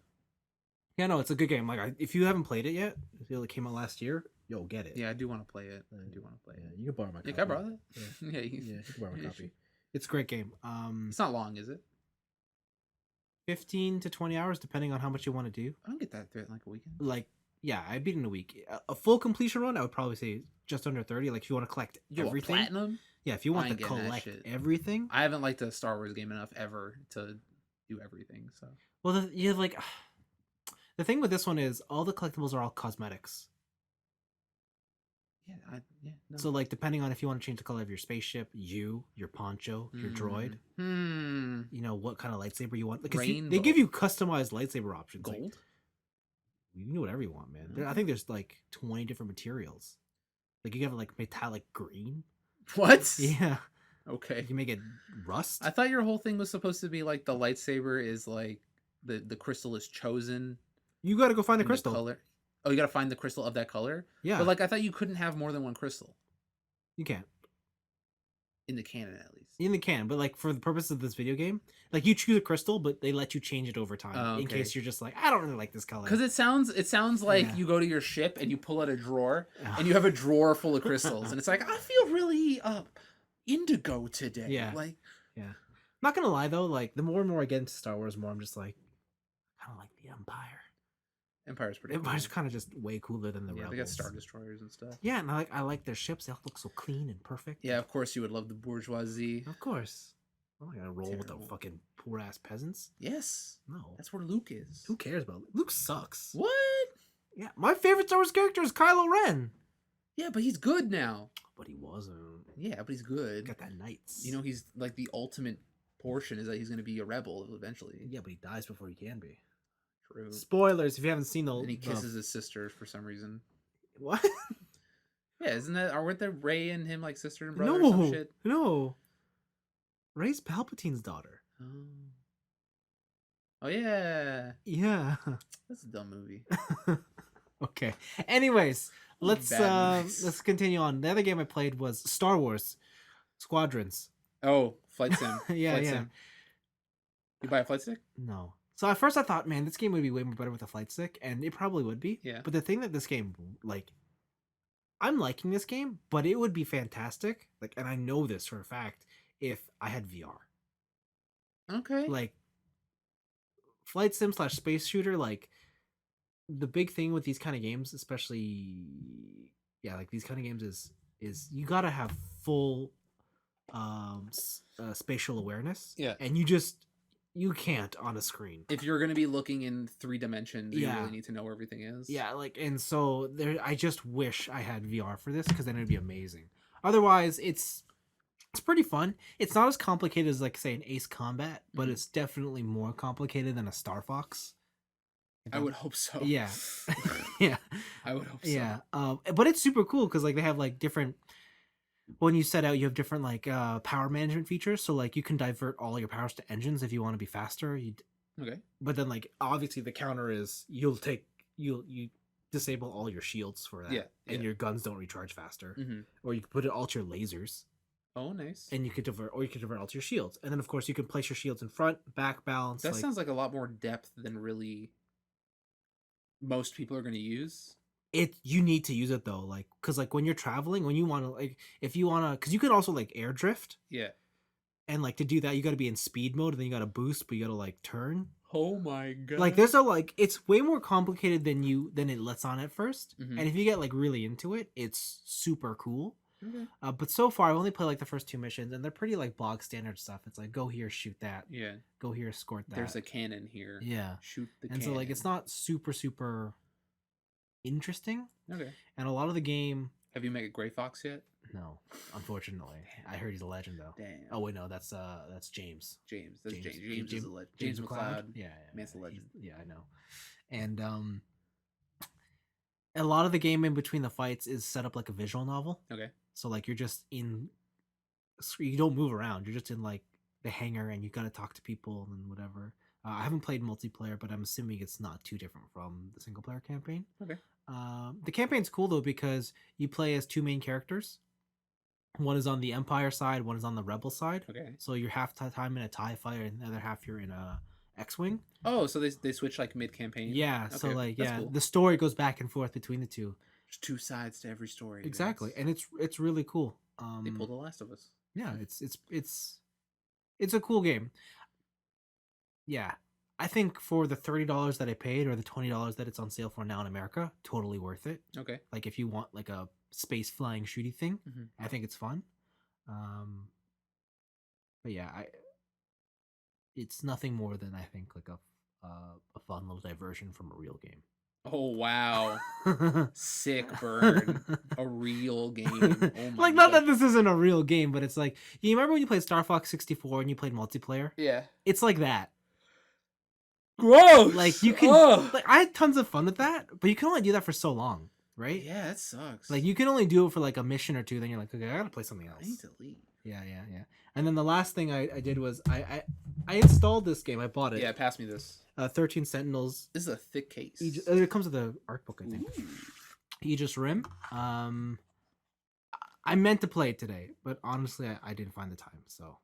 yeah, no, it's a good game. Like, if you haven't played it yet, I feel it came out last year. Yo, get it.
Yeah, I do want to play it.
Yeah, you can borrow my copy.
Yeah, can I borrow that?
Yeah, you can borrow my copy. It's a great game.
It's not long, is it?
15 to 20 hours, depending on how much you want to do.
I don't get that through like a weekend.
Like, yeah, I beat it in a week. A full completion run, I would probably say just under 30. Like, if you want to collect everything.
Platinum?
Yeah, if you want to collect everything.
I haven't liked a Star Wars game enough ever to do everything. So.
Well, you have like the thing with this one is all the collectibles are all cosmetics.
Yeah. No.
So like, depending on if you want to change the color of your spaceship, your poncho, your droid, you know what kind of lightsaber you want. Like, they give you customized lightsaber options.
Gold.
Like, you can do whatever you want, man. I think there's like 20 different materials. Like, you have like metallic green.
What?
Yeah.
Okay.
You can make it rust.
I thought your whole thing was supposed to be like the lightsaber is like the crystal is chosen.
You got to go find the crystal.
Color. Oh, you got to find the crystal of that color?
Yeah.
But like, I thought you couldn't have more than one crystal.
You can't.
In the canon, at least.
In the canon, but like for the purpose of this video game, like you choose a crystal, but they let you change it over time in case you're just like, I don't really like this color.
Because it sounds like you go to your ship and you pull out a drawer and you have a drawer full of crystals, and it's like, I feel really indigo today.
Yeah.
Like,
yeah. I'm not gonna lie though, like the more and more I get into Star Wars, more I'm just like, I don't like the Empire.
Empire's pretty.
Empire's kind of just way cooler than the Rebels.
They got Star Destroyers and stuff.
Yeah, and I like their ships. They all look so clean and perfect.
Yeah, of course you would love the bourgeoisie.
Of course. I'm not gonna roll with the fucking poor ass peasants.
Yes.
No.
That's where Luke is.
Who cares about Luke? Luke sucks.
What?
Yeah, my favorite Star Wars character is Kylo Ren.
Yeah, but he's good now.
But he wasn't.
Yeah, but he's good.
Got that Knights.
You know, he's like the ultimate portion is that he's gonna be a rebel eventually.
Yeah, but he dies before he can be.
True.
Spoilers if you haven't seen the.
And he kisses his sister for some reason.
What?
Yeah, isn't that? Aren't there Ray and him like sister and brother or some
No,
shit?
no. Ray's Palpatine's daughter.
Oh. Oh yeah.
Yeah.
That's a dumb movie.
Okay. Anyways, let's
Bad movies.
let's continue on. The other game I played was Star Wars Squadrons.
Oh, flight sim.
Yeah,
Flight
yeah.
sim. You buy a flight stick?
No. So at first I thought, man, this game would be way more better with a flight stick, and it probably would be.
Yeah.
But the thing that this game, like, I'm liking this game, but it would be fantastic, like, and I know this for a fact, if I had VR.
Okay.
Like, flight sim / space shooter, like, the big thing with these kind of games, especially, yeah, like these kind of games is you gotta have full spatial awareness.
Yeah.
And you can't on a screen.
If you're gonna be looking in 3 dimensions, you
Yeah.
really need to know where everything is.
Yeah, like, and so there, I just wish I had VR for this, because then it'd be amazing. Otherwise, it's pretty fun. It's not as complicated as, like, say, an Ace Combat, but
Mhm.
it's definitely more complicated than a Star Fox.
I would hope so.
Yeah. Yeah.
I would hope so.
Yeah. But it's super cool because, like, they have, like, different. When you set out, you have different, like, power management features. So, like, you can divert all your powers to engines if you want to be faster.
Okay.
But then, like, obviously the counter is you disable all your shields for that.
Yeah,
And
yeah.
your guns don't recharge faster.
Mm-hmm.
Or you can put it all to your lasers,
Oh, nice.
and you could divert all to your shields. And then, of course, you can place your shields in front, back, balance.
That
like,
sounds like a lot more depth than really most people are going to use.
you need to use it though, like, because, like, when you're traveling, when you want to, like, if you want to, because you can also, like, air drift.
Yeah.
And, like, to do that, you got to be in speed mode, and then you got to boost, but you got to, like, turn.
Oh my god.
Like, it's way more complicated than it lets on at 1st.
Mhm.
And if you get, like, really into it, it's super cool.
Okay.
But so far, I've only played, like, the first 2 missions, and they're pretty, like, bog standard stuff. It's like, go here, shoot that.
Yeah.
Go here, escort that.
There's a cannon here.
Yeah.
Shoot the
And
cannon.
so, like, it's not super, super interesting.
Okay.
And a lot of the game...
Have you met a Gray Fox yet?
No, unfortunately. I heard he's a legend, though.
Damn.
Oh, wait, no, that's James.
James. That's James. James is a legend. James
McLeod.
McLeod.
Yeah,
Man's a legend.
Yeah, I know. And a lot of the game in between the fights is set up like a visual novel.
Okay.
So, like, you're just in, you don't move around. You're just in, like, the hangar, and you got to talk to people and whatever. I haven't played multiplayer, but I'm assuming it's not too different from the single player campaign.
Okay.
The campaign's cool though, because you play as 2 main characters. One is on the Empire side, one is on the Rebel side.
Okay.
So you're half time in a TIE fighter, and the other half you're in a X-wing.
Oh, so they switch like mid campaign.
Yeah. So,
Okay,
like,
that's
yeah,
cool.
the story goes back and forth between the 2.
There's 2 sides to every story.
Exactly,
guys.
and it's really cool.
They pulled The Last of Us.
Yeah, it's a cool game. Yeah, I think for the $30 that I paid, or the $20 that it's on sale for now in America, totally worth it.
Okay.
Like, if you want, like, a space flying shooty thing,
Mhm.
I think it's fun. But yeah, it's nothing more than, I think, like a fun little diversion from a real game.
Oh wow. Sick burn. A real game. Oh my
Like, not
God.
that this isn't a real game, but it's like, you remember when you played Star Fox 64 and you played multiplayer?
Yeah.
It's like that.
Gross.
Like, you can,
Ugh.
like, I had tons of fun with that, but you can only do that for so long, right?
Yeah, that sucks.
Like, you can only do it for, like, a mission or 2, then you're like, okay, I gotta play something else.
I need to leave.
Yeah. And then the last thing I did was I installed this game. I bought it.
Yeah, pass me this.
13 Sentinels.
This is a thick case.
It comes with the art book, I think.
Ooh.
Aegis Rim. I meant to play it today, but honestly, I didn't find the time. So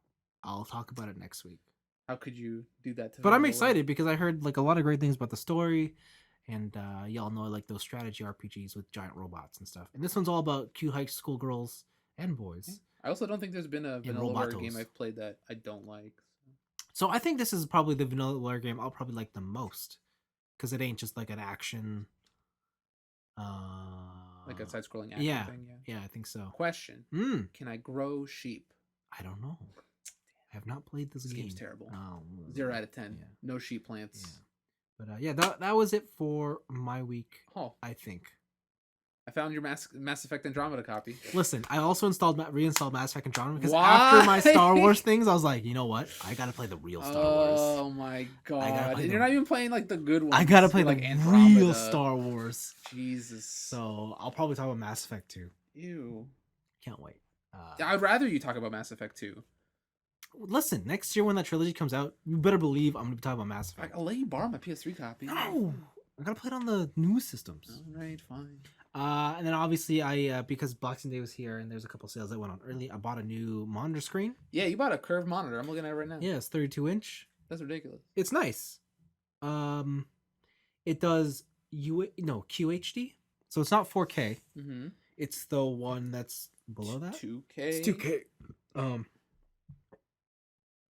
I'll talk about it next week.
How could you do that to me?
But I'm excited because I heard, like, a lot of great things about the story, and y'all know I like those strategy RPGs with giant robots and stuff. And this one's all about cute high school girls and boys.
I also don't think there's been a vanilla
Robotos.
game I've played that I don't like.
So I think this is probably the vanilla game I'll probably like the most, because it ain't just like an action.
Like a side-scrolling action
yeah,
thing. Yeah.
yeah, I think so.
Question:
Mm,
Can I grow sheep?
I don't know. I have not played this
This
game.
game's terrible.
Oh,
0 out of 10.
Yeah.
No sheep plants.
Yeah. But yeah, that was it for my week,
Oh,
I think.
I found your Mass Effect Andromeda copy.
Listen, I also reinstalled Mass Effect Andromeda because
Why?
after my Star Wars things, I was like, you know what? I gotta play the real Star Wars.
Oh my god!
play
And
the-
you're not even playing like the good ones.
I gotta play
You're,
the
like Andromeda.
real Star Wars.
Jesus.
So I'll probably talk about Mass Effect 2.
Ew.
Can't wait.
I'd rather you talk about Mass Effect 2.
Listen, next year when that trilogy comes out, you better believe I'm gonna be talking about Mass Effect.
I'll let you borrow my PS3 copy.
No, I gotta play it on the new systems.
All right, fine.
And then obviously I because Boxing Day was here and there's a couple sales that went on early. I bought a new monitor screen.
Yeah, you bought a curved monitor. I'm looking at it right now.
Yeah, it's 32-inch.
That's ridiculous.
It's nice. It does QHD, so it's not 4K.
Mm-hmm.
It's the one that's below that.
2K.
It's 2K.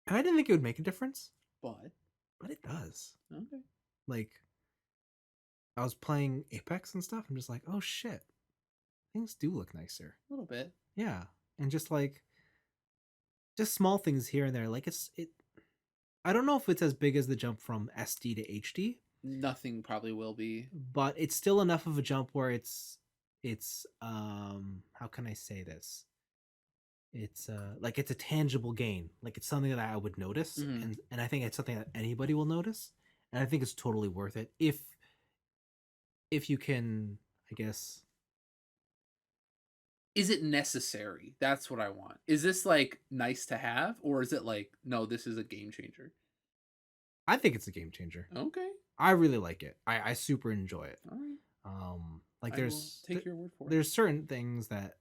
And I didn't think it would make a difference,
But
it does.
okay.
Like, I was playing Apex and stuff. I'm just like, oh shit, things do look nicer.
A little bit.
Yeah, and just small things here and there. Like it. I don't know if it's as big as the jump from SD to HD.
Nothing probably will be.
But it's still enough of a jump where it's how can I say this? It's like it's a tangible gain. Like it's something that I would notice, and I think it's something that anybody will notice, and I think it's totally worth it if you can, I guess.
Is it necessary? That's what I want. Is this like nice to have, or is it like, no, this is a game changer?
I think it's a game changer.
Okay.
I really like it. I super enjoy it.
All right.
Like
I
there's
will take your word for it.
There's certain things that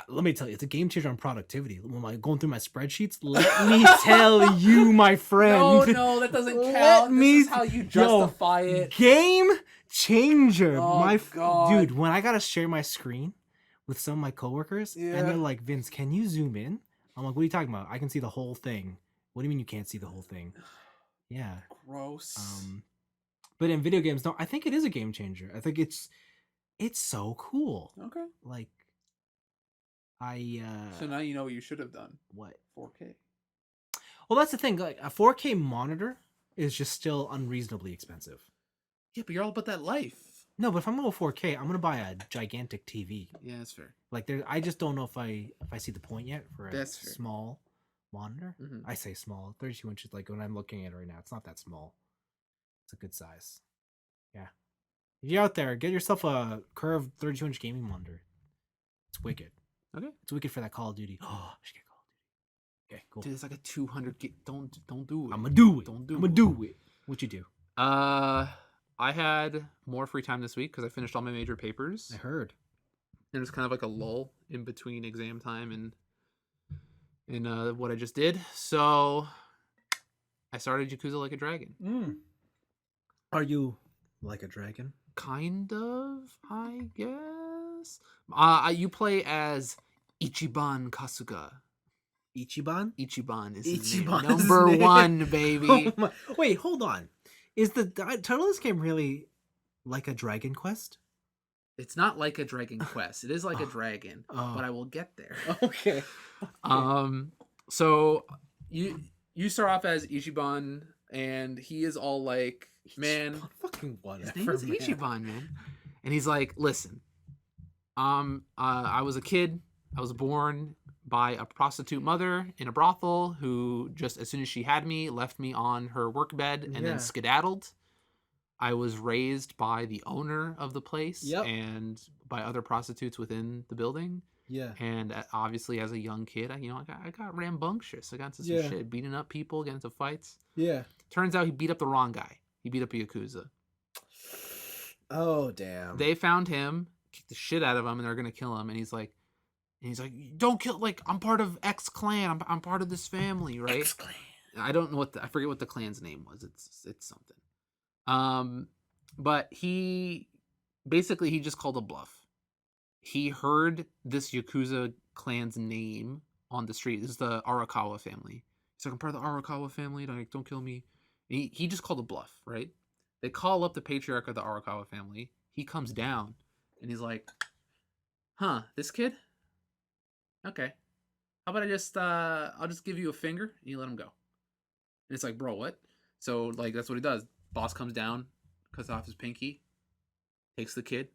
let me tell you, it's a game changer on productivity. When I'm going through my spreadsheets, let me tell you, my friend.
No, that doesn't count.
Let me,
this is how you justify it.
Game changer,
Oh, God.
Dude. When I gotta share my screen with some of my coworkers,
Yeah.
and they're like, "Vince, can you zoom in?" I'm like, "What are you talking about? I can see the whole thing." What do you mean you can't see the whole thing? Yeah.
Gross.
But in video games, no, I think it is a game changer. I think it's so cool.
Okay.
Like,
So now you know what you should have done.
What?
4K.
Well, that's the thing. Like a 4K monitor is just still unreasonably expensive.
Yeah, but you're all about that life.
No, but if I'm going to 4K, I'm gonna buy a gigantic TV.
Yeah, that's fair.
Like I just don't know if I see the point yet for a
That's fair.
small monitor.
Mhm.
I say small, 32 inches. Like when I'm looking at it right now, it's not that small. It's a good size. Yeah. If you're out there, get yourself a curved 32-inch gaming monitor. It's wicked.
Okay.
It's wicked for that Call of Duty. Oh, I should get Call of Duty. Okay, cool.
Dude, it's like a 200 gig. Don't do it.
I'm gonna do it.
Don't do
I'm gonna
it.
do it. What you do?
I had more free time this week because I finished all my major papers.
I heard.
And it was kind of like a lull in between exam time and what I just did. So I started Yakuza Like a Dragon.
Are you like a dragon?
Kind of, I guess. You play as Ichiban Kasuga.
Ichiban?
Ichiban is his name.
Ichiban is
Number
his name.
1, baby.
Oh my. Wait, hold on. Is the title of this game really like a Dragon Quest?
It's not like a Dragon Quest. It is like a dragon, but I will get there.
Okay.
So you start off as Ichiban, and he is all like, man,
fucking what?
his name is Ichiban, man. And he's like, listen, I was a kid. I was born by a prostitute mother in a brothel who just as soon as she had me, left me on her work bed and then skedaddled. I was raised by the owner of the place and by other prostitutes within the building.
Yeah.
And obviously as a young kid, I got rambunctious. I got into some shit, beating up people, getting into fights.
Yeah.
Turns out he beat up the wrong guy. He beat up a Yakuza.
Oh, damn.
They found him, kicked the shit out of him, and they're gonna kill him. And he's like, don't kill. Like, I'm part of X clan. I'm part of this family, right?
X clan.
I don't know I forget what the clan's name was. It's something. But he just called a bluff. He heard this Yakuza clan's name on the street. This is the Arakawa family. He's like, I'm part of the Arakawa family. Like, don't kill me. And he just called a bluff, right? They call up the patriarch of the Arakawa family. He comes down and he's like, huh, this kid? Okay. How about I'll just give you a finger and you let him go. And it's like, bro, what? So, like, that's what he does. Boss comes down, cuts off his pinky, takes the kid,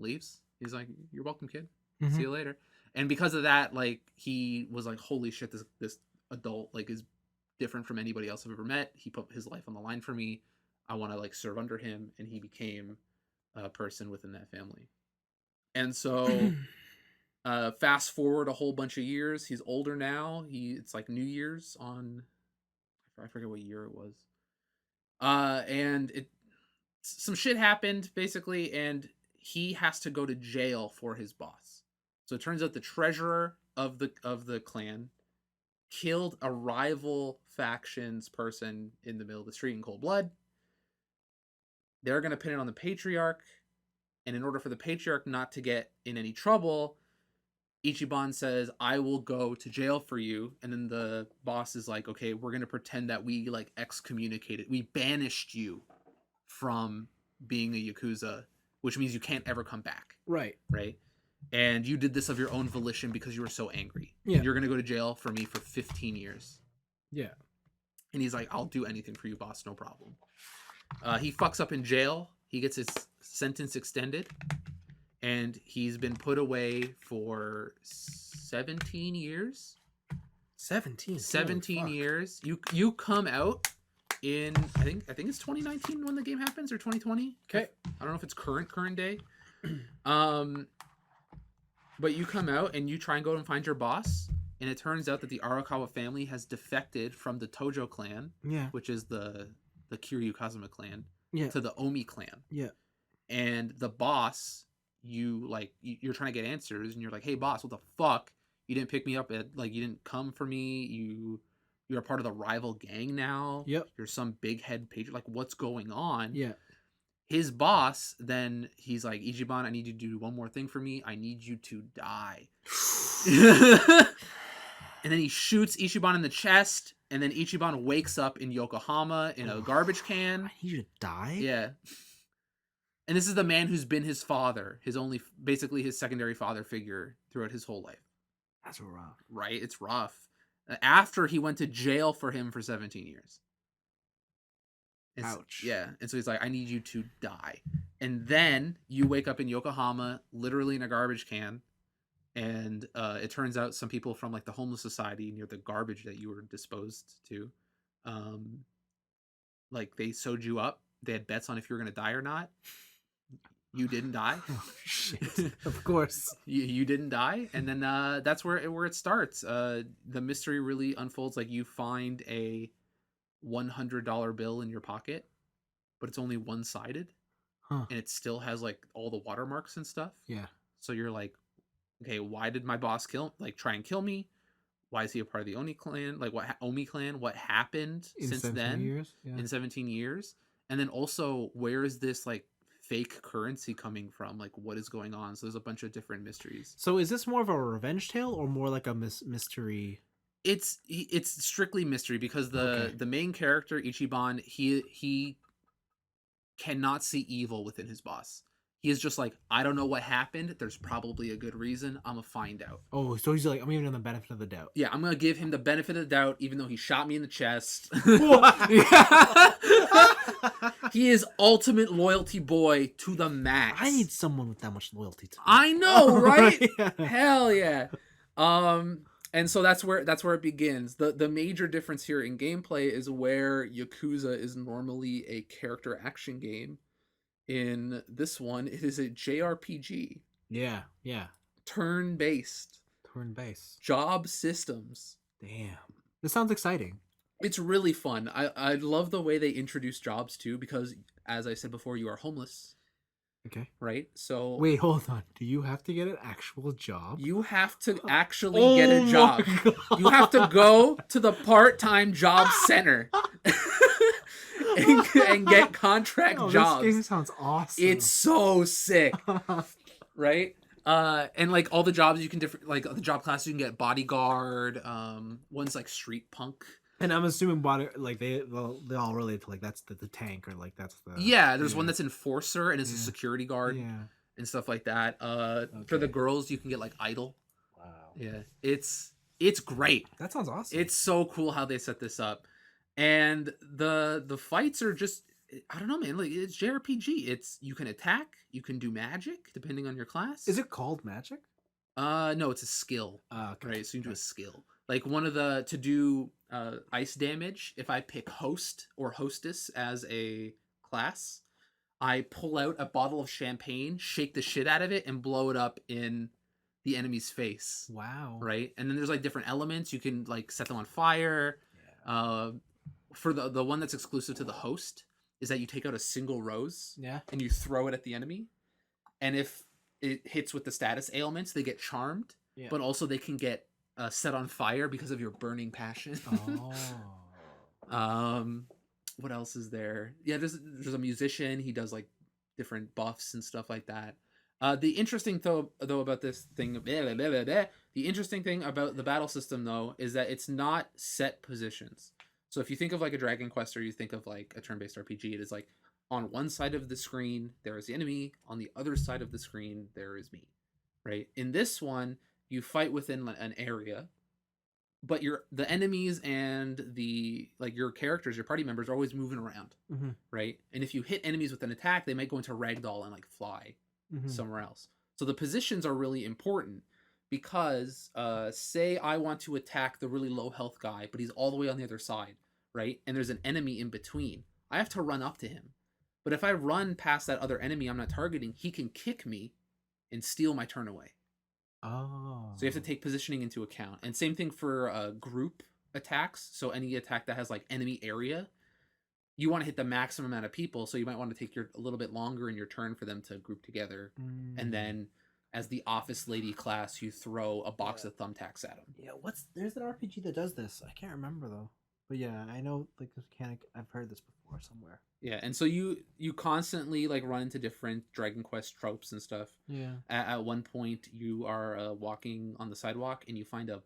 leaves. He's like, "You're welcome, kid.
Mhm.
See you later." And because of that, like, he was like, "Holy shit, this adult like is different from anybody else I've ever met. He put his life on the line for me. I want to like serve under him," and he became a person within that family. And so fast forward a whole bunch of years, he's older now. It's like New Year's on, I forget what year it was. And some shit happened basically, and he has to go to jail for his boss. So it turns out the treasurer of the clan killed a rival faction's person in the middle of the street in cold blood. They're going to pin it on the patriarch, and in order for the patriarch not to get in any trouble, Ichiban says, "I will go to jail for you." And then the boss is like, "Okay, we're going to pretend that we like excommunicated, we banished you from being a Yakuza, which means you can't ever come back."
Right.
Right? And you did this of your own volition because you were so angry.
Yeah.
You're going to go to jail for me for 15 years.
Yeah.
And he's like, "I'll do anything for you, boss, no problem." He fucks up in jail. He gets his sentence extended. And he's been put away for 17 years. 17 years. You come out in I think it's 2019 when the game happens, or 2020.
Okay.
I don't know if it's current day. But you come out and you try and go and find your boss, and it turns out that the Arakawa family has defected from the Tojo clan, which is the Kiryu Kazuma clan, to the Omi clan. Yeah. And the boss, you're trying to get answers, and you're like, "Hey boss, what the fuck? You didn't pick me up at, like, you didn't come for me. You're a part of the rival gang now. Yep. You're some big head patriot. Like, what's going on?" Yeah. His boss, then he's like, "Ichiban, I need you to do one more thing for me. I need you to die." And then he shoots Ichiban in the chest, and then Ichiban wakes up in Yokohama in a garbage can.
I need you to die?
Yeah. And this is the man who's been his father, basically his secondary father figure throughout his whole life.
That's rough.
Right? It's rough. After he went to jail for him for 17 years.
Ouch.
Yeah. And so he's like, "I need you to die." And then you wake up in Yokohama, literally in a garbage can. And it turns out some people from like the homeless society near the garbage that you were disposed to, like they sewed you up. They had bets on if you were going to die or not. You didn't die.
Oh, shit. Of course.
You didn't die. And then that's where it starts. The mystery really unfolds. Like, you find a $100 bill in your pocket, but it's only one-sided.
Huh.
And it still has like all the watermarks and stuff.
Yeah.
So you're like, okay, why did my boss try and kill me? Why is he a part of the Oni clan? Like, Omi clan? What happened since then?
Years? Yeah.
In 17 years? And then also, where is this like fake currency coming from? Like, what is going on? So there's a bunch of different mysteries.
So is this more of a revenge tale or more like a mystery?
It's strictly mystery, because the main character, Ichiban, he cannot see evil within his boss. He is just like, "I don't know what happened. There's probably a good reason. I'm gonna find out."
Oh, so he's like, I'm giving him the benefit of the doubt.
Yeah, I'm gonna give him the benefit of the doubt, even though he shot me in the chest. He is ultimate loyalty boy to the max.
I need someone with that much loyalty to me.
I know, right? Hell yeah. And so that's where it begins. The major difference here in gameplay is where Yakuza is normally a character action game. In this one, it is a JRPG.
Yeah.
Turn-based. Job systems.
Damn. This sounds exciting.
It's really fun. I love the way they introduce jobs too, because as I said before, you are homeless.
Okay.
Right? So
wait, hold on. Do you have to get an actual job?
You have to actually get a job. You have to go to the job center. and get contract jobs.
This game sounds awesome.
It's so sick. Right? And like all the jobs you can like the job classes you can get: bodyguard, one's like street punk.
And I'm assuming they all relate to like that's the tank, or like that's the
there's one that's enforcer and it's a security guard and stuff like that. For the girls you can get like idol. Wow. Yeah. It's great.
That sounds awesome.
It's so cool how they set this up. And the fights are just I don't know, man. Like it's JRPG. It's you can attack, you can do magic depending on your class.
Is it called magic?
No, it's a skill.
Okay.
Right, so you can do a skill. Like one of the to do ice damage. If I pick host or hostess as a class, I pull out a bottle of champagne, shake the shit out of it, and blow it up in the enemy's face.
Wow.
Right, and then there's like different elements. You can like set them on fire.
Yeah.
For the one that's exclusive to the host is that you take out a single rose.
Yeah.
And you throw it at the enemy, and if it hits with the status ailments, they get charmed.
Yeah.
But also they can get set on fire because of your burning passion.
Oh.
What else is there? Yeah, there's a musician. He does like different buffs and stuff like that. The interesting though about this thing, the interesting thing about the battle system though is that it's not set positions. So if you think of like a Dragon Quest or you think of like a turn-based RPG, it is like on one side of the screen there is the enemy, on the other side of the screen there is me. Right? In this one, you fight within an area, but the enemies and the like your characters, your party members are always moving around.
Mm-hmm.
Right? And if you hit enemies with an attack, they might go into ragdoll and like fly somewhere else. So the positions are really important because say I want to attack the really low health guy, but he's all the way on the other side, right? And there's an enemy in between. I have to run up to him. But if I run past that other enemy I'm not targeting, he can kick me and steal my turn away.
Oh.
So you have to take positioning into account. And same thing for group attacks. So any attack that has like enemy area, you want to hit the maximum amount of people, so you might want to take a little bit longer in your turn for them to group together. And then as the office lady class, you throw a box of thumbtacks at them.
Yeah, there's an RPG that does this. I can't remember though. But yeah, I know like this mechanic. I've heard this before somewhere.
Yeah, and so you constantly like run into different Dragon Quest tropes and stuff.
Yeah.
At one point, you are walking on the sidewalk and you find a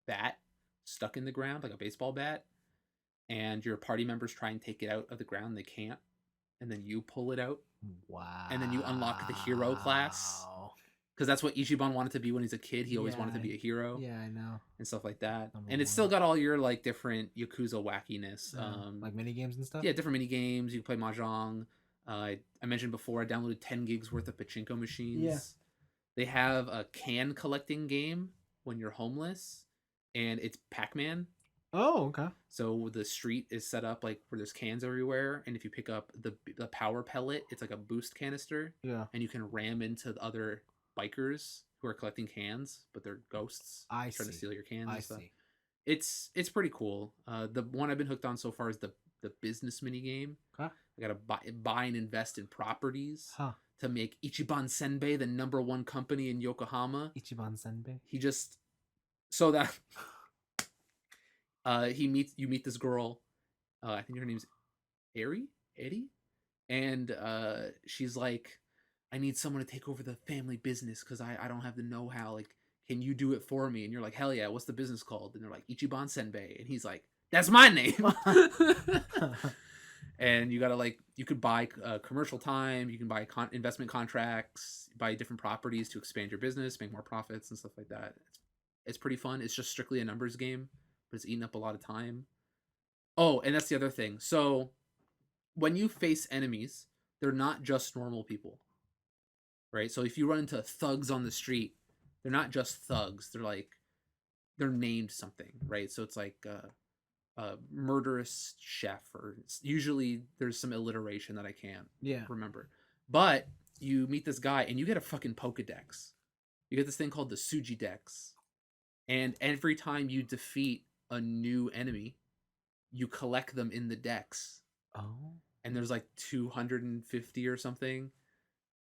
bat stuck in the ground, like a baseball bat, and your party members try and take it out of the ground. They can't, and then you pull it out.
Wow.
And then you unlock the hero class. Because that's what Ichiban wanted to be when he's a kid. He always wanted to be a hero.
Yeah, I know.
And stuff like that. And it's still got all your like different Yakuza wackiness.
Like mini games and stuff?
Yeah, different mini games. You can play Mahjong. I mentioned before I downloaded 10 gigs worth of pachinko machines.
Yeah.
They have a can collecting game when you're homeless. And it's Pac-Man.
Oh, okay.
So the street is set up like where there's cans everywhere. And if you pick up the power pellet, it's like a boost canister.
Yeah.
And you can ram into the other bikers who are collecting cans, but they're ghosts trying to steal your cans and stuff. It's pretty cool. The one I've been hooked on so far is the business mini game.
Huh?
I gotta buy and invest in properties
to
make Ichiban Senbei the #1 company in Yokohama.
Ichiban Senbei.
He just so that you meet this girl. I think her name's Eddie, and she's like, I need someone to take over the family business because I don't have the know-how. Like, can you do it for me? And you're like, hell yeah, what's the business called? And they're like, Ichiban Senbei. And he's like, that's my name. And you gotta like, you could buy commercial time, you can buy investment contracts, buy different properties to expand your business, make more profits and stuff like that. It's pretty fun. It's just strictly a numbers game, but it's eating up a lot of time. Oh, and that's the other thing. So when you face enemies, they're not just normal people. Right? So if you run into thugs on the street, they're not just thugs. They're named something, right? So it's like a murderous chef, or usually there's some alliteration that I can't remember. But you meet this guy and you get a fucking Pokedex. You get this thing called the Suji Dex. And every time you defeat a new enemy, you collect them in the dex.
Oh.
And there's like 250 or something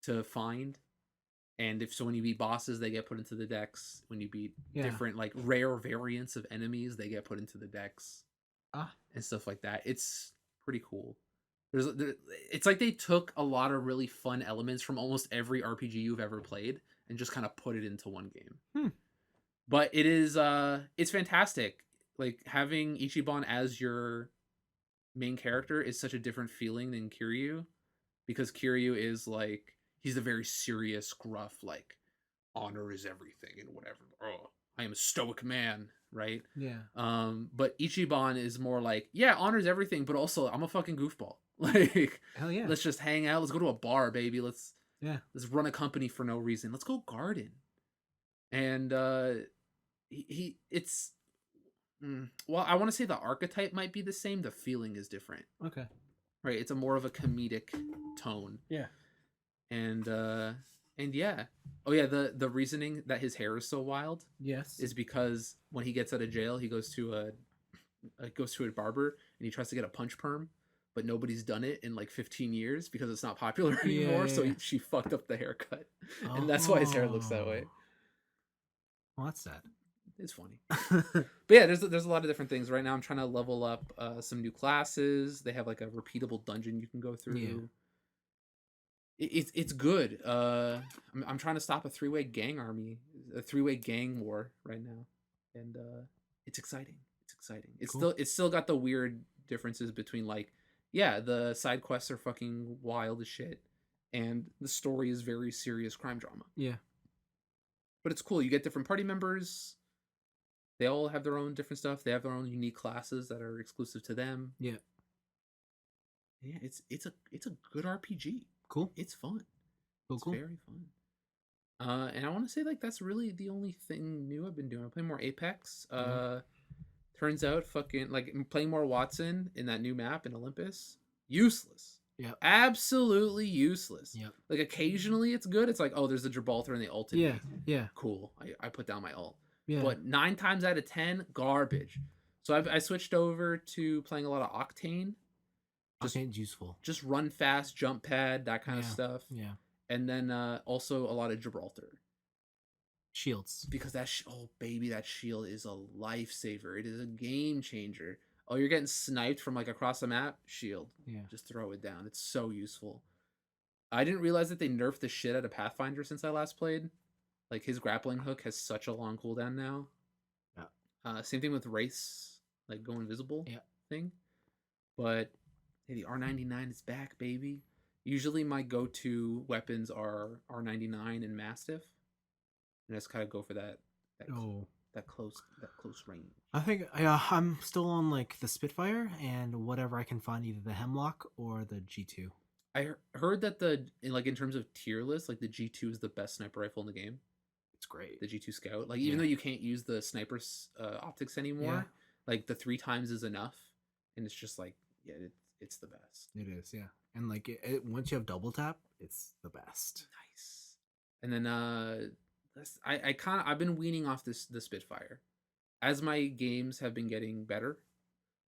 to find. And when you beat bosses, they get put into the dex. When you beat different like rare variants of enemies, they get put into the dex. And stuff like that. It's pretty cool. It's like they took a lot of really fun elements from almost every RPG you've ever played and just kind of put it into one game. But it is it's fantastic. Like having Ichiban as your main character is such a different feeling than Kiryu, because Kiryu is like, he's a very serious, gruff, like, honor is everything and whatever. Oh, I am a stoic man. right?
Yeah.
But Ichiban is more like, yeah, honors everything, but also I'm a fucking goofball. Like,
Hell yeah.
let's just hang out. Let's go to a bar, baby. Let's run a company for no reason. Let's go garden. And it's well, I want to say the archetype might be the same. The feeling is different.
Okay.
Right. It's a more of a comedic tone.
Yeah.
And yeah. Oh yeah, the reasoning that his hair is so wild
Yes.
is because when he gets out of jail, he goes to a barber and he tries to get a punch perm, but nobody's done it in like 15 years because it's not popular anymore.
Yeah.
So she fucked up the haircut, and that's why his hair looks that way.
Well, that's sad.
It's funny. But yeah, there's a lot of different things. Right now I'm trying to level up some new classes. They have like a repeatable dungeon you can go through.
Yeah.
It's good. I'm trying to stop a three-way gang war right now, and it's exciting. It's exciting. It's still got the weird differences between like, yeah, the side quests are fucking wild as shit, and the story is very serious crime drama.
Yeah.
But it's cool. You get different party members. They all have their own different stuff. They have their own unique classes that are exclusive to them.
Yeah.
Yeah, it's a good RPG.
Cool.
It's fun. It's
cool.
very fun. And I want to say like that's really the only thing new I've been doing. I'm playing more Apex. Turns out fucking like playing more Watson in that new map in Olympus. Useless.
Yeah.
Absolutely useless.
Yeah.
Like occasionally it's good. It's like, oh, there's a Gibraltar and they ulted me.
Yeah.
Cool. I put down my ult.
Yeah.
But 9 times out of 10, garbage. So I switched over to playing a lot of Octane.
Octane's useful.
Just run fast, jump pad, that kind of stuff.
Yeah.
And then also a lot of Gibraltar.
Shields.
Because that shield is a lifesaver. It is a game changer. Oh, you're getting sniped from like across the map? Shield.
Yeah.
Just throw it down. It's so useful. I didn't realize that they nerfed the shit out of Pathfinder since I last played. Like his grappling hook has such a long cooldown now. Yeah. Same thing with Race, like go invisible thing. But hey, the R99 is back, baby. Usually my go-to weapons are R99 and Mastiff. And I just kind of go for that close range.
I think I'm still on like the Spitfire and whatever I can find, either the Hemlock or the G2.
I heard that in terms of tier list, like the G2 is the best sniper rifle in the game.
It's great.
The G2 Scout. Like even though you can't use the sniper's optics anymore, like the 3 times is enough. And it's just like, yeah, it's the best.
It is, yeah. And like once you have double tap, it's the best.
Nice. And then I've been weaning off the Spitfire as my games have been getting better.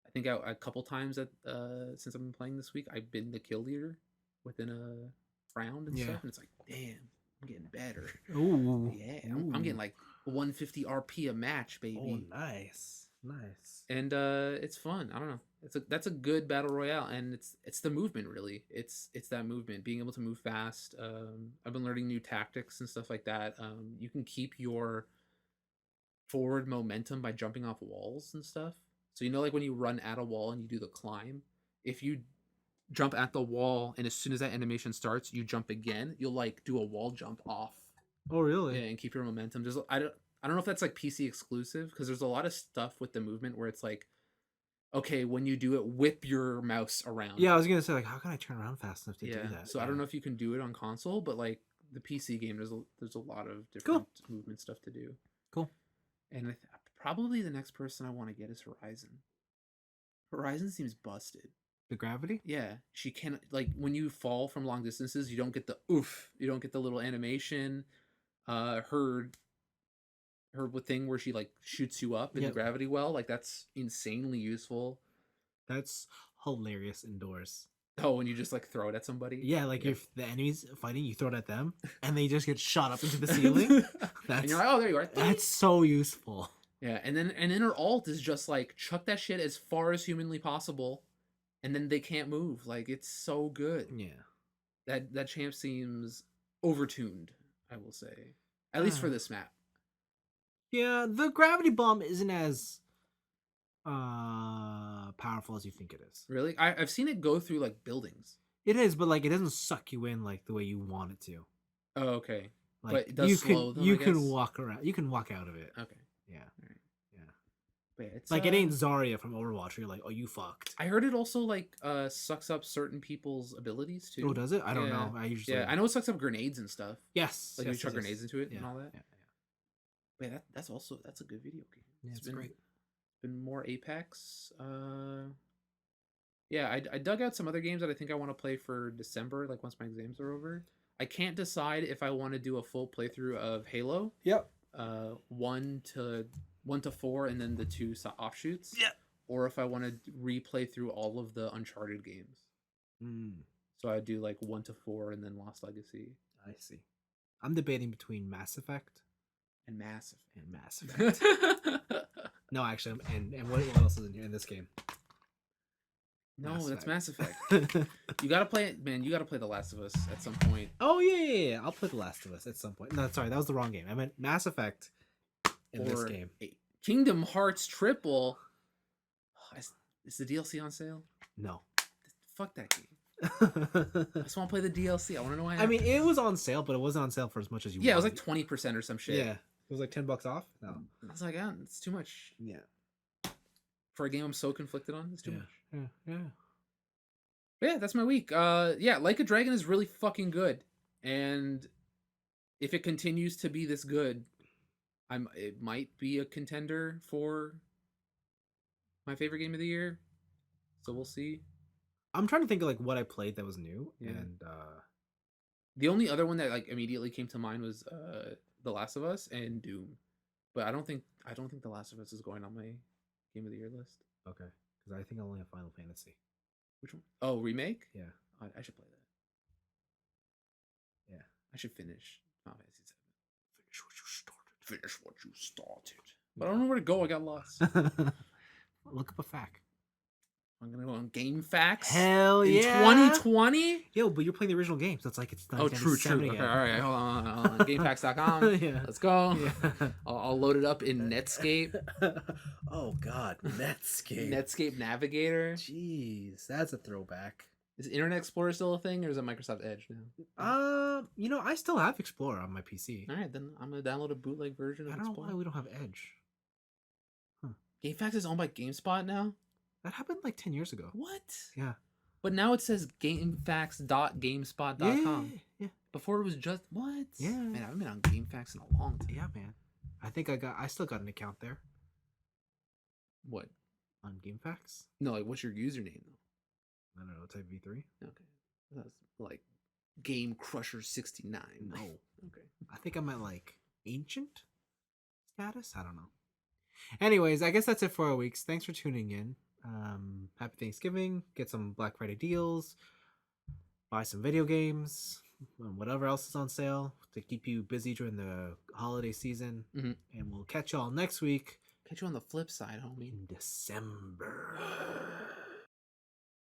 I think a couple times since I've been playing this week, I've been the kill leader within a round and stuff, and it's like, damn, I'm getting better.
Ooh,
yeah, I'm getting like 150 RP a match, baby.
Oh, nice.
And it's fun. I don't know. That's a good battle royale, and it's the movement really. It's that movement, being able to move fast. I've been learning new tactics and stuff like that. You can keep your forward momentum by jumping off walls and stuff. So like when you run at a wall and you do the climb, if you jump at the wall and as soon as that animation starts, you jump again, you'll like do a wall jump off.
Oh really?
Yeah, and keep your momentum. I don't know if that's like PC exclusive, because there's a lot of stuff with the movement where it's like, okay, when you do it, whip your mouse around.
Yeah, I was gonna say, like, how can I turn around fast enough to do that?
So I don't know if you can do it on console, but like the PC game, there's a lot of different movement stuff to do.
Cool.
And probably the next person I want to get is Horizon. Horizon seems busted.
The gravity?
Yeah, she can, like, when you fall from long distances, you don't get the oof. You don't get the little animation. Her thing where she like shoots you up in the gravity well, like that's insanely useful.
That's hilarious indoors.
Oh, when you just like throw it at somebody.
Yeah, like if the enemy's fighting, you throw it at them, and they just get shot up into the ceiling.
And you're like, oh, there you are.
That's so useful.
Yeah, and then her ult is just like chuck that shit as far as humanly possible, and then they can't move. Like it's so good.
Yeah.
That champ seems overtuned, I will say, at least for this map.
Yeah, the gravity bomb isn't as powerful as you think it is.
Really? I've seen it go through like buildings.
It is, but like it doesn't suck you in like the way you want it to.
Oh, okay.
Like,
but it does slow them,
you can walk around. You can walk out of it.
Okay.
Yeah.
All right.
Yeah.
Wait, it's
Like it ain't Zarya from Overwatch. Where you're like, oh, you fucked.
I heard it also like sucks up certain people's abilities too.
Oh, does it? I don't know. I usually
I know it sucks up grenades and stuff.
yes,
Like
yes,
you chuck
yes,
grenades
yes.
into it
Yeah,
and all that.
Yeah,
Wait, that's a good video game.
yeah. It's great.
Been more Apex. Yeah, I dug out some other games that I think I want to play for December, like once my exams are over. I can't decide if I want to do a full playthrough of Halo.
Yep.
1 to 4, and then the 2 offshoots.
Yeah.
Or if I want to replay through all of the Uncharted games. So I do like 1 to 4 and then Lost Legacy.
I see. I'm debating between Mass Effect
And Mass
Effect. No, actually, and what else is in here in this game?
No,
Mass
that's
Effect.
Mass Effect. You gotta play it, man. You gotta play The Last of Us at some point.
Oh yeah. I'll play The Last of Us at some point. No, sorry, that was the wrong game. I meant Mass Effect in this game.
Kingdom Hearts Triple. Is the DLC on sale?
No.
Fuck that game. I just want to play the DLC. I want to know why.
I mean, it was on sale, but it wasn't on sale for as much as you.
Yeah,
wanted.
it was like 20% or some shit.
Yeah, it was like $10 off. No,
I was like, it's too much
yeah,
for a game I'm so conflicted on. It's too much.
Yeah.
But yeah, that's my week. Yeah, Like a Dragon is really fucking good, and if it continues to be this good, it might be a contender for my favorite game of the year. So we'll see.
I'm trying to think of like what I played that was new,
Yeah.
and
the only other one that like immediately came to mind was The Last of Us and Doom, but I don't think The Last of Us is going on my game of the year list.
okay, because I think I only have Final Fantasy.
Which one? Oh, remake?
Yeah,
I should play that.
Yeah,
I should finish Final Fantasy 7.
finish what you started.
Finish what you started. But I don't know where to go. I got lost.
Look up a fact.
I'm gonna go on Game Facts.
Hell
in
yeah!
2020.
Yo, but you're playing the original game, so it's like it's not.
Oh, true. Okay, all right, hold on. GameFacts.com.
Yeah.
Let's go.
Yeah.
I'll load it up in Netscape.
Oh God, Netscape.
Netscape Navigator.
Jeez, that's a throwback.
Is Internet Explorer still a thing, or is it Microsoft Edge now?
I still have Explorer on my PC.
All right, then I'm gonna download a bootleg version of
I don't know
Explorer.
why we don't have Edge.
GameFAQs is owned by GameSpot now.
That happened like 10 years ago.
What?
Yeah.
But now it says GameFAQs.gamespot.com.
Yeah.
Before it was just what?
Yeah.
Man, I haven't been on GameFAQs in a long time.
Yeah, man. I still got an account there
What?
on GameFAQs.
No, like what's your username though?
I don't know, type V3.
Okay. That's like Game Crusher 69.
No.
Okay.
I think I'm at like ancient status. I don't know. Anyways, I guess that's it for our weeks. Thanks for tuning in. Happy Thanksgiving. Get some Black Friday deals. Buy some video games. Whatever else is on sale to keep you busy during the holiday season.
Mhm.
And we'll catch y'all next week
Catch you on the flip side, homie.
in December.